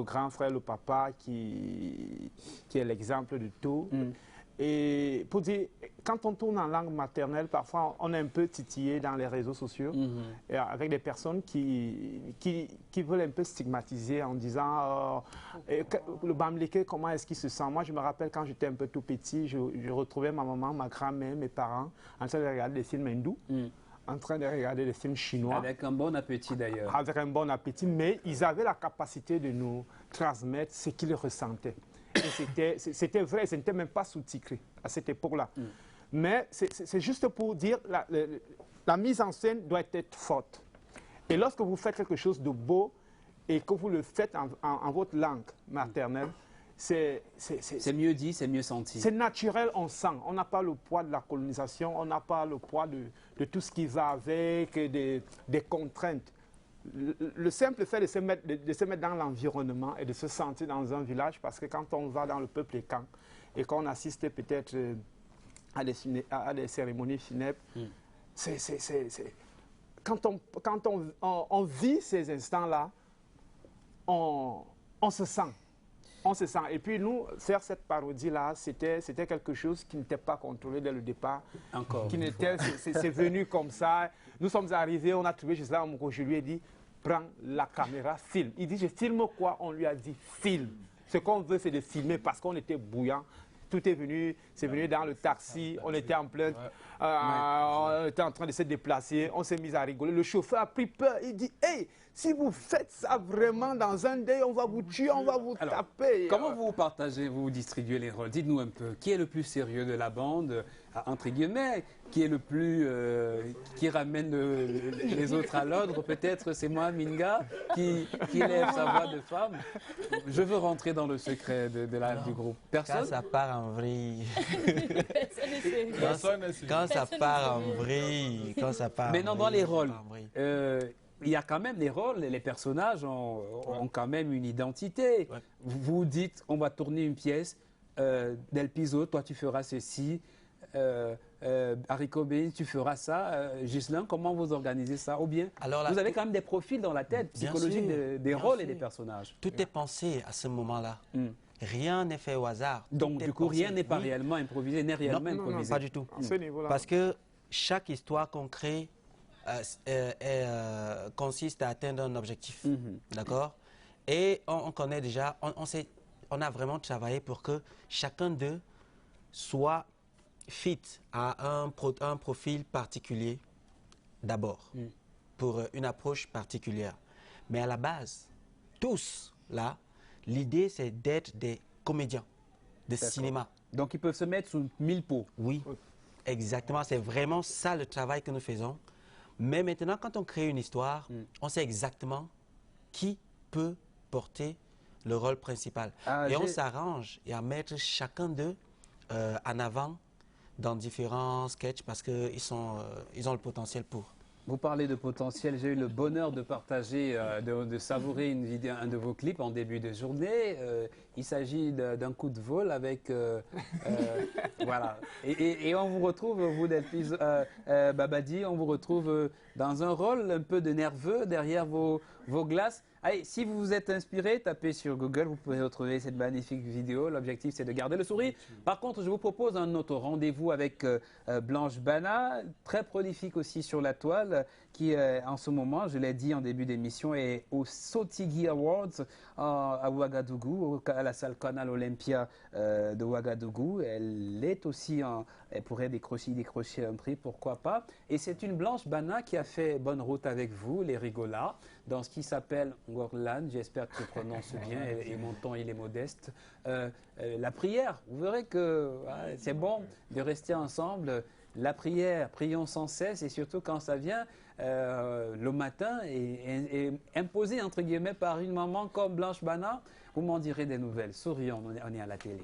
grand frère, le papa qui est l'exemple de tout. Et pour dire, quand on tourne en langue maternelle, parfois on est un peu titillé dans les réseaux sociaux et avec des personnes qui veulent un peu stigmatiser en disant le Bamileke, comment est-ce qu'il se sent? Moi, je me rappelle quand j'étais un peu tout petit, je retrouvais ma maman, ma grand-mère, mes parents en train de regarder des films hindous. En train de regarder des films chinois. Avec un bon appétit d'ailleurs. Avec un bon appétit, mais ils avaient la capacité de nous transmettre ce qu'ils ressentaient. Et c'était vrai, ce n'était même pas sous-titré à cette époque-là. Mais c'est juste pour dire, la mise en scène doit être forte. Et lorsque vous faites quelque chose de beau et que vous le faites en votre langue maternelle, c'est mieux dit, c'est mieux senti. C'est naturel, on sent. On n'a pas le poids de la colonisation, on n'a pas le poids de tout ce qui va avec, des contraintes. Le simple fait de se mettre dans l'environnement et de se sentir dans un village, parce que quand on va dans le peuple camp et qu'on assiste peut-être à des cérémonies funèbres, quand on vit ces instants-là, on se sent. On se sent. Et puis nous, faire cette parodie-là, c'était quelque chose qui n'était pas contrôlé dès le départ. Encore. C'est venu comme ça. Nous sommes arrivés, on a trouvé Gisela Amoko, je lui ai dit, prends la caméra, filme. Il dit, je filme quoi? On lui a dit, filme. Ce qu'on veut, c'est de filmer parce qu'on était bouillant. Tout est venu, c'est venu dans le taxi, on était en plein, on était en train de se déplacer, on s'est mis à rigoler. Le chauffeur a pris peur, il dit, hey, si vous faites ça vraiment dans un deuil, on va vous tuer, on va vous taper. Comment vous partagez, vous distribuez les rôles? Dites-nous un peu, qui est le plus sérieux de la bande, entre guillemets, qui est le plus, qui ramène les autres à l'ordre? Peut-être c'est moi, Minga, qui lève sa voix de femme. Je veux rentrer dans le secret du groupe. Personne? Quand ça part en vrille. Quand ça part en vrille. Mais non, dans les rôles. Il y a quand même des rôles, les personnages ont quand même une identité. Ouais. Vous dites, on va tourner une pièce, Del Piso, toi tu feras ceci, Harry Cobbins, tu feras ça, Ghislain, comment vous organisez ça? Ou bien, vous avez quand même des profils dans la tête psychologiques des rôles et des personnages. Tout est pensé à ce moment-là. Rien n'est fait au hasard. Donc du coup, rien n'est pas réellement improvisé, n'est réellement improvisé. Non, pas du tout. Parce que chaque histoire qu'on crée consiste à atteindre un objectif, d'accord? Et on connaît déjà, on a vraiment travaillé pour que chacun d'eux soit fit à un profil particulier d'abord, pour une approche particulière. Mais à la base, tous là, l'idée c'est d'être des comédiens de cinéma. Donc ils peuvent se mettre sous 1000 pots. Oui, exactement, c'est vraiment ça le travail que nous faisons. Mais maintenant, quand on crée une histoire, on sait exactement qui peut porter le rôle principal. Et on s'arrange à mettre chacun d'eux en avant dans différents sketchs parce qu'ils ont le potentiel pour. Vous parlez de potentiel, j'ai eu le bonheur de partager, de savourer un de vos clips en début de journée. Il s'agit d'un coup de vol avec... voilà. Et on vous retrouve, vous, Babadi, on vous retrouve dans un rôle un peu de nerveux derrière vos vos glaces. Allez, si vous vous êtes inspiré, tapez sur Google, vous pouvez retrouver cette magnifique vidéo. L'objectif, c'est de garder le sourire. Par contre, je vous propose un autre rendez-vous avec Blanche Bana, très prolifique aussi sur la toile, qui en ce moment, je l'ai dit en début d'émission, est au Sotigui Awards à Ouagadougou, à la salle Canal Olympia de Ouagadougou. Elle est aussi, elle pourrait décrocher un prix, pourquoi pas. Et c'est une Blanche Bana qui a fait bonne route avec vous, les rigolards, dans ce qui s'appelle Ngorlan, j'espère que je prononce bien et mon ton il est modeste. La prière, vous verrez que c'est bon de rester ensemble. La prière, prions sans cesse et surtout quand ça vient le matin et imposé entre guillemets par une maman comme Blanche Bana, vous m'en direz des nouvelles. Sourions, on est à la télé.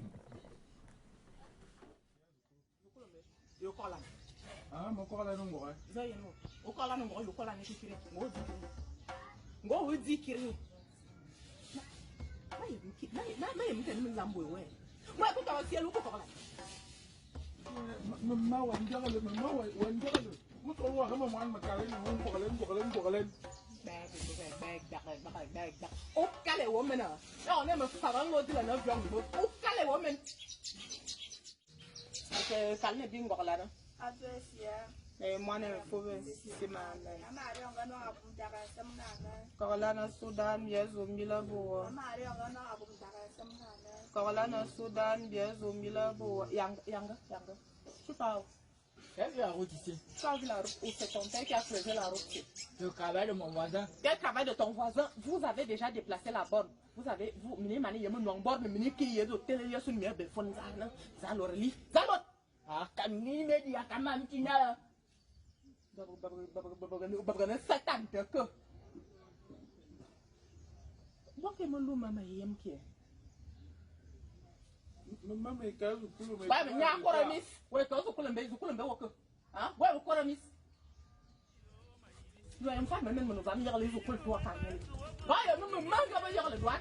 Mwana fobe simana Korolana Sudan biezo mila bo Korolana Sudan biezo mila bo Yanga Tu parles? Quelle est la route ici? Tu as vu la route où c'est ton père qui a creusé la route? Le travail de mon voisin. Quel travail de ton voisin? Vous avez déjà déplacé la borne. Vous avez, vous, mini yemu non borne, mini qui est de télé, y'a son meilleur béfon, zalorli, zalot! Ah, kamini me dit à kamam tina. Babagana satan de que. Donc, il me loue maman yem qui est. Maman est quand même pour le ouais, mais il y a encore un miss. Ouais, quand vous coulez, vous coulez, vous hein? Ouais, vous coulez, miss. Tu as une femme, même nous allons lire les autres toi quand même. Ouais, nous me manque à lire le doigt.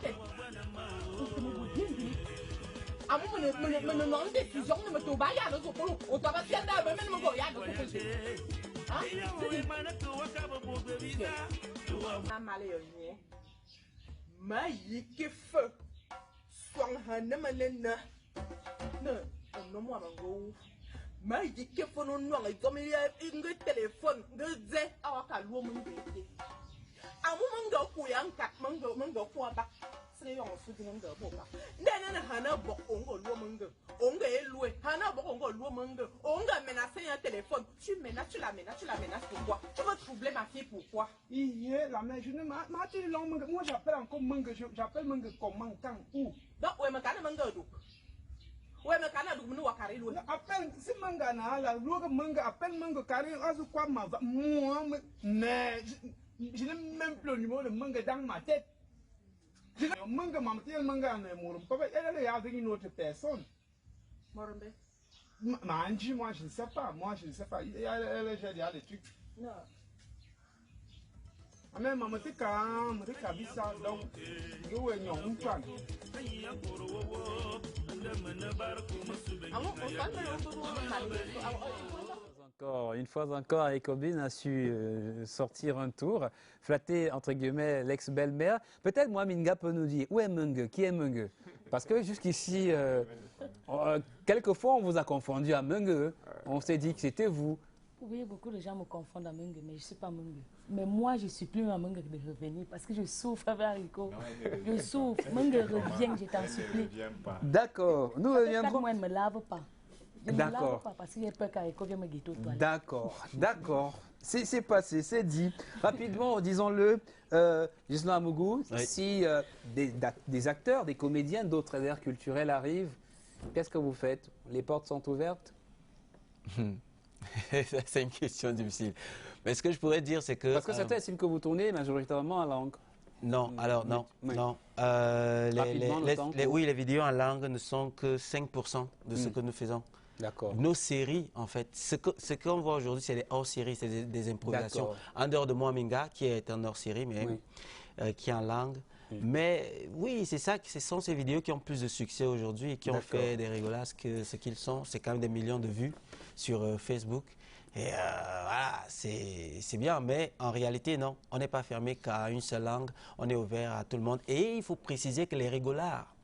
À moi, me demande des fusions, me tout bailler à l'autre pour au tabac, même me voyage à l'autre côté. Hein? Ma yiki feu. Swang hanemanena. Non, on ne m'a pas go. Ma yiki feu non non, ils ont mis un téléphone. Deux zé, à la loi mon bébé. À mon mango, couillant, quatre mango, quoi bas. C'est un fou de mango, boba. Then Hana bok ongo lomango. Onga est loué. Hana bok ongo lomango. Onga menacé un téléphone. Tu menaces pourquoi? Tu veux troubler ma fille pourquoi? La mère, je ne m'attends pas. Moi j'appelle encore mango, j'appelle mango comme manquant où? Donc, ouais, mais quand mango d'où? Ouais, mais quand on a nous à carré l'eau. Appelle, si manga na la l'eau manga, appelle mango carré, à ce quoi ma moi, mais je n'ai même plus le numéro de manga dans ma tête. Manga mamtiel manga ne morum papa elle est avec une autre personne. Morumbe. Manji moi je ne sais pas, elle j'ai déjà des trucs. Non. Mais maman t'es calme, t'es kabisa donc go et non on prend. Une fois encore, Ekobin a su sortir un tour, flatter entre guillemets l'ex-belle-mère. Peut-être moi, Minga peut nous dire où est Menge, qui est Menge? Parce que jusqu'ici, quelquefois on vous a confondu à Menge. On s'est dit que c'était vous. Oui, beaucoup de gens me confondent à Menge, mais je ne suis pas Menge. Mais moi, je ne suis plus à Menge de revenir parce que je souffre avec Haricot. Je souffre. Menge revient, je t'en supplie. D'accord. Nous reviendrons. Moi, elle ne me lave pas. D'accord. Parce qu'il y a peur qu'Haricot vienne me guetter aux toilettes. D'accord. C'est passé, c'est dit. Rapidement, disons-le, Gisela Amougou, si des acteurs, des comédiens, d'autres aires culturelles arrivent, qu'est-ce que vous faites? Les portes sont ouvertes? C'est une question difficile. Mais ce que je pourrais dire, c'est que... Parce que certains estiment que vous tournez majoritairement en langue. Non, alors non. Oui. Non. Les vidéos en langue ne sont que 5% de ce que nous faisons. D'accord. Nos séries, en fait, ce qu'on voit aujourd'hui, c'est des hors-séries, c'est des improvisations. En dehors de Moi Minga, qui est un hors-série, mais qui est en langue. Mais oui, c'est ça, ce sont ces vidéos qui ont plus de succès aujourd'hui et qui ont fait des rigolasses que ce qu'ils sont. C'est quand même des millions de vues sur Facebook. Et voilà, c'est bien, mais en réalité, non. On n'est pas fermé qu'à une seule langue, on est ouvert à tout le monde. Et il faut préciser que les Rigolards,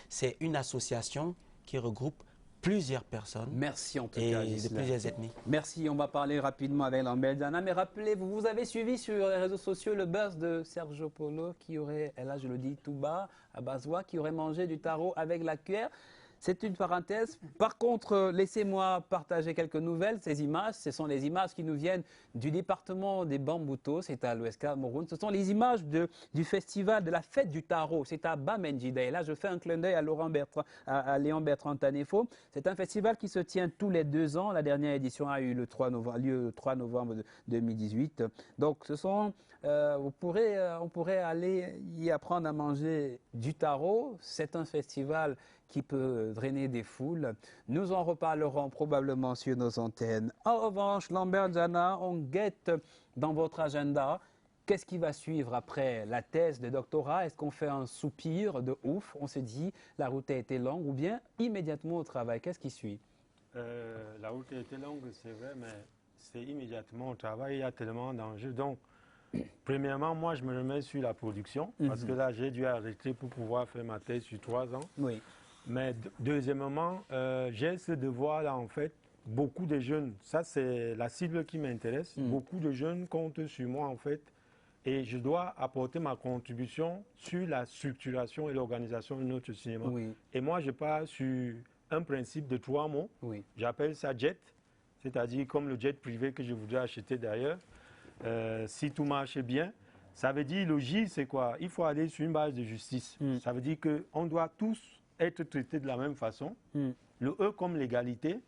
c'est une association qui regroupe plusieurs personnes. Merci en tout et cas, de plusieurs ethnies. Merci, on va parler rapidement avec Lambert Diana. Mais rappelez-vous, vous avez suivi sur les réseaux sociaux le buzz de Sergio Polo qui aurait, et là je le dis tout bas, à basse voix, qui aurait mangé du taro avec la cuillère. C'est une parenthèse. Par contre, laissez-moi partager quelques nouvelles. Ces images, ce sont les images qui nous viennent du département des Bamboutos, c'est à l'Ouest Cameroun. Ce sont les images du festival de la fête du taro, c'est à Bamenjida. Et là, je fais un clin d'œil à Léon Bertrand Tanefo. C'est un festival qui se tient tous les 2 ans. La dernière édition a eu lieu le 3 novembre 2018. Donc, ce sont, on pourrait aller y apprendre à manger du taro. C'est un festival qui peut drainer des foules. Nous en reparlerons probablement sur nos antennes. En revanche, Lambert Diana, on guette dans votre agenda. Qu'est-ce qui va suivre après la thèse de doctorat? Est-ce qu'on fait un soupir de ouf? On se dit, la route a été longue, ou bien immédiatement au travail? Qu'est-ce qui suit? La route a été longue, c'est vrai, mais c'est immédiatement au travail. Il y a tellement d'enjeux. Donc, premièrement, moi, je me remets sur la production, parce que là, j'ai dû arrêter pour pouvoir faire ma thèse sur 3 ans. Oui. Mais deuxièmement, j'ai ce devoir-là, en fait. Beaucoup de jeunes, ça c'est la cible qui m'intéresse, beaucoup de jeunes comptent sur moi, en fait. Et je dois apporter ma contribution sur la structuration et l'organisation de notre cinéma. Oui. Et moi, je pars sur un principe de 3 mots. Oui. J'appelle ça jet, c'est-à-dire comme le jet privé que je voudrais acheter d'ailleurs. Si tout marche bien, ça veut dire le J, c'est quoi? Il faut aller sur une base de justice. Ça veut dire qu'on doit tous être traités de la même façon. Le E comme l'égalité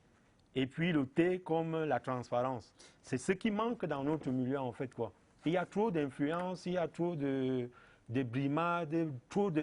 et puis le T comme la transparence. C'est ce qui manque dans notre milieu en fait, quoi. Il y a trop d'influence, il y a trop de brimades,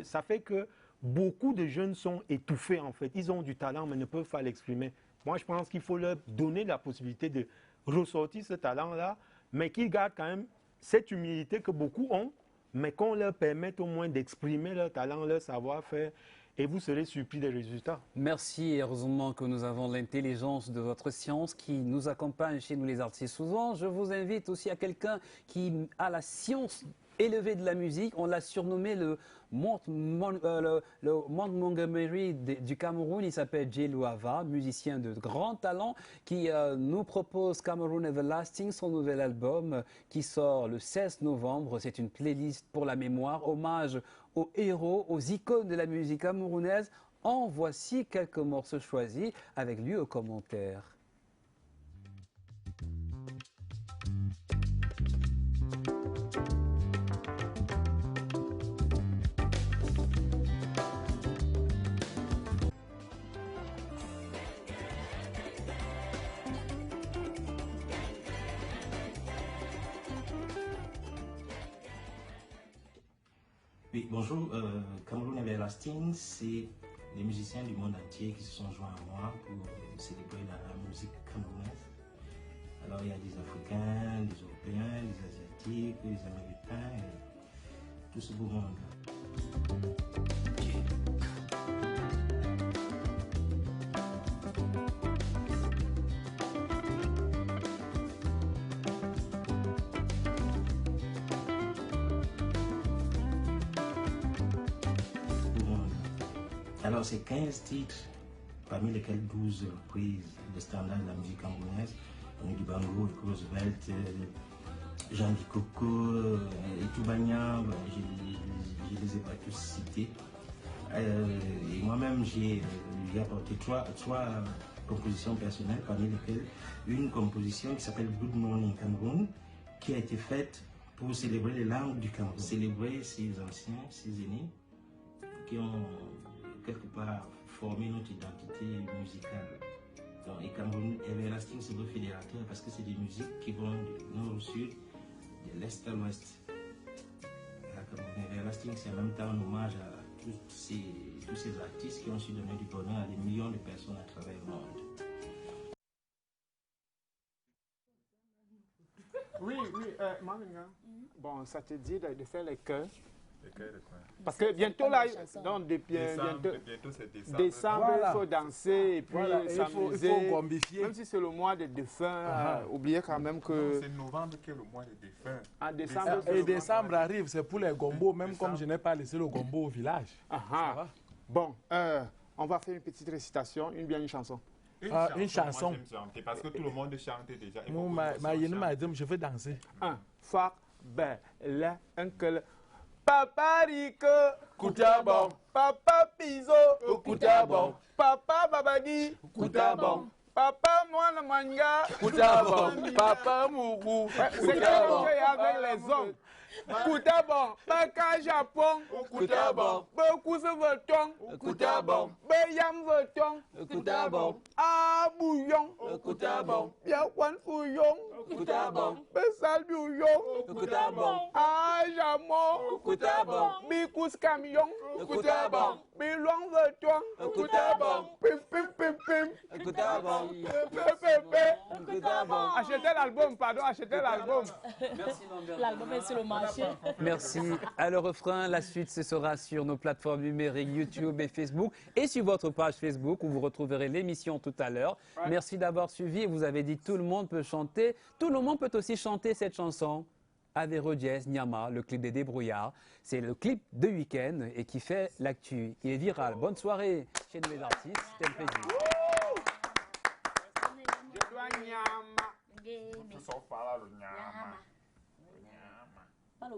ça fait que beaucoup de jeunes sont étouffés en fait. Ils ont du talent mais ne peuvent pas l'exprimer. Moi je pense qu'il faut leur donner la possibilité de ressortir ce talent-là, mais qu'ils gardent quand même cette humilité que beaucoup ont, mais qu'on leur permette au moins d'exprimer leur talent, leur savoir-faire. Et vous serez surpris des résultats. Merci, heureusement que nous avons l'intelligence de votre science qui nous accompagne chez nous les artistes. Souvent, je vous invite aussi à quelqu'un qui a la science élevée de la musique. On l'a surnommé le Mount Montgomery du Cameroun. Il s'appelle Jay Luava, musicien de grand talent, qui nous propose Cameroun Everlasting, son nouvel album qui sort le 16 novembre. C'est une playlist pour la mémoire, hommage aux héros, aux icônes de la musique camerounaise. En voici quelques morceaux choisis avec lui aux commentaires. Oui, bonjour. Cameroun Everlasting, c'est les musiciens du monde entier qui se sont joints à moi pour célébrer la musique camerounaise. Alors il y a des Africains, des Européens, des Asiatiques, des Américains, et tout ce beau monde. Alors c'est 15 titres, parmi lesquels 12 reprises de standards de la musique camerounaise. On est du Bango, Roosevelt, Jean Di Coco, Etoubania, je ne les ai pas tous cités. Et moi-même j'ai apporté trois compositions personnelles, parmi lesquelles une composition qui s'appelle Good Morning Cameroun, qui a été faite pour célébrer les langues du Cameroun, célébrer ces anciens, ces aînés qui ont quelque part former notre identité musicale. Donc, et Cameroun Everlasting, c'est le fédérateur parce que c'est des musiques qui vont du nord au sud, de l'est à l'ouest. Cameroun Everlasting, c'est en même temps un hommage à tous ces artistes qui ont su donner du bonheur à des millions de personnes à travers le monde. Oui, Maminga. Bon, ça te dit de faire les chœurs. Parce que bientôt, là, bientôt c'est décembre, il faut danser et puis s'amuser. Il faut gombifier. Même si c'est le mois des défunts, oubliez quand même que... C'est novembre qui est le mois des défunts. En décembre, et décembre arrive, c'est pour les gombos, même comme je n'ai pas laissé le gombo au village. Bon, on va faire une petite récitation, une chanson. Une chanson. Moi, j'aime chanter parce que tout le monde chante déjà. Je veux danser. Uncle. Papa Rico, Koutabon. Papa Pizo, Koutabon. Papa Babadi, Koutabon. Papa Moana Manga, Koutabon. Papa Mougou, c'est comme avec les hommes. Koutabon, Baka Japon, Koutabon, Bekou Veton, Koutabon, Beyam Veton, Koutabon, Abouyon, Koutabon, Biakwan Fouyon, Koutabon, Besal Bouyon, Koutabon, Ajamon, Koutabon, Bikous Camion, Koutabon, Bilong Veton, Koutabon, Pim Pim Pim Pim, Koutabon, Koutabon. Achetez l'album, pardon, achetez l'album. Merci, l'album est sur le marché. Merci. À le refrain, la suite, ce sera sur nos plateformes numériques YouTube et Facebook et sur votre page Facebook où vous retrouverez l'émission tout à l'heure. Merci d'avoir suivi. Vous avez dit tout le monde peut chanter. Tout le monde peut aussi chanter cette chanson. Avero Jazz, Nyama, le clip des Débrouillards. C'est le clip de week-end et qui fait l'actu. Il est viral. Bonne soirée chez nous les artistes. C'était un plaisir. Tant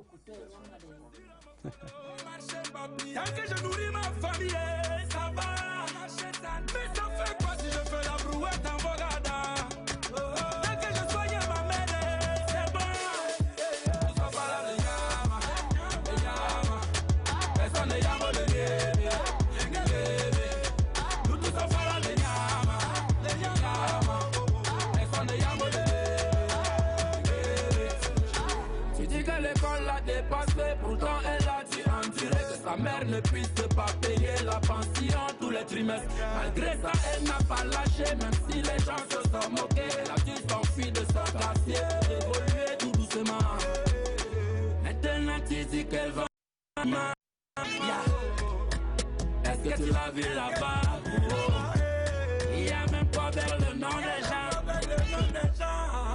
que je nourris ma famille, ça va. Mais ça fait quoi si je fais la brouette en Bogada? Tant que je soigne ma mère, c'est bon. Tout ça va là, le yama. Personne ne yama le guébi. Tout ça va là, le yama. Personne ne yama le guébi. Tu dis que l'école l'a dépassé, pourtant elle a dit en direct que sa mère ne puisse pas payer la pension tous les trimestres. Malgré ça, elle n'a pas lâché, même si les gens se sont moqués. Elle a dû s'enfuir de son quartier, évoluer tout doucement. Maintenant, tu dis qu'elle va. Est-ce que tu l'as vu là-bas? Il y a même pas vers le nom des gens.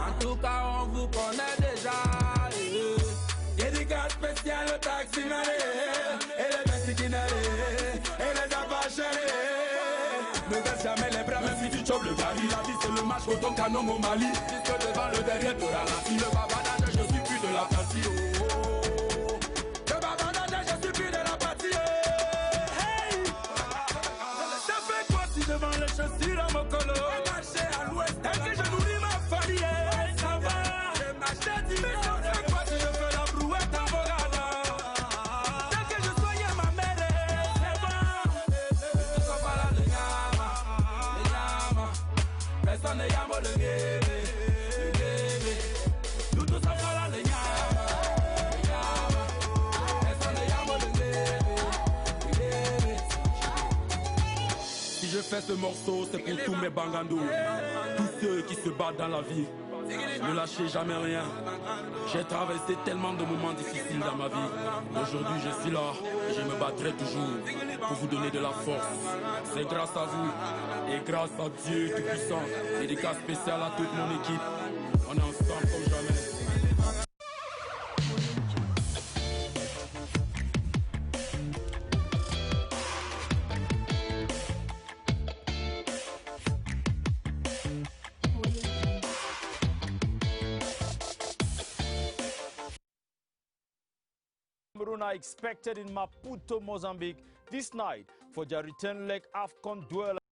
En tout cas, on vous connaît déjà. Dédicace spéciale au taxi et les mexicains et les abachés. Ne baisse jamais les bras même si tu chopes le gari. La vie c'est le match au ton canon au Mali. Puisque devant le derrière de la racine. Le babadage je suis plus de la partie. Le babadage je suis plus de la partie. Hey! Ça fait quoi si devant les chaussures à mon colo? Marcher à l'ouest. Tant que je nourris ma famille, ça va. Je m'achète du maison. Si je fais ce morceau, c'est pour tous mes bangandos, tous ceux qui se battent dans la vie. Ne lâchez jamais rien. J'ai traversé tellement de moments difficiles dans ma vie. Aujourd'hui, je suis là et je me battrai toujours pour vous donner de la force. C'est grâce à vous et grâce à Dieu Tout-Puissant. Dédicace spéciale à toute mon équipe. On est ensemble comme jamais. Are expected in Maputo, Mozambique this night for their return leg AFCON duel.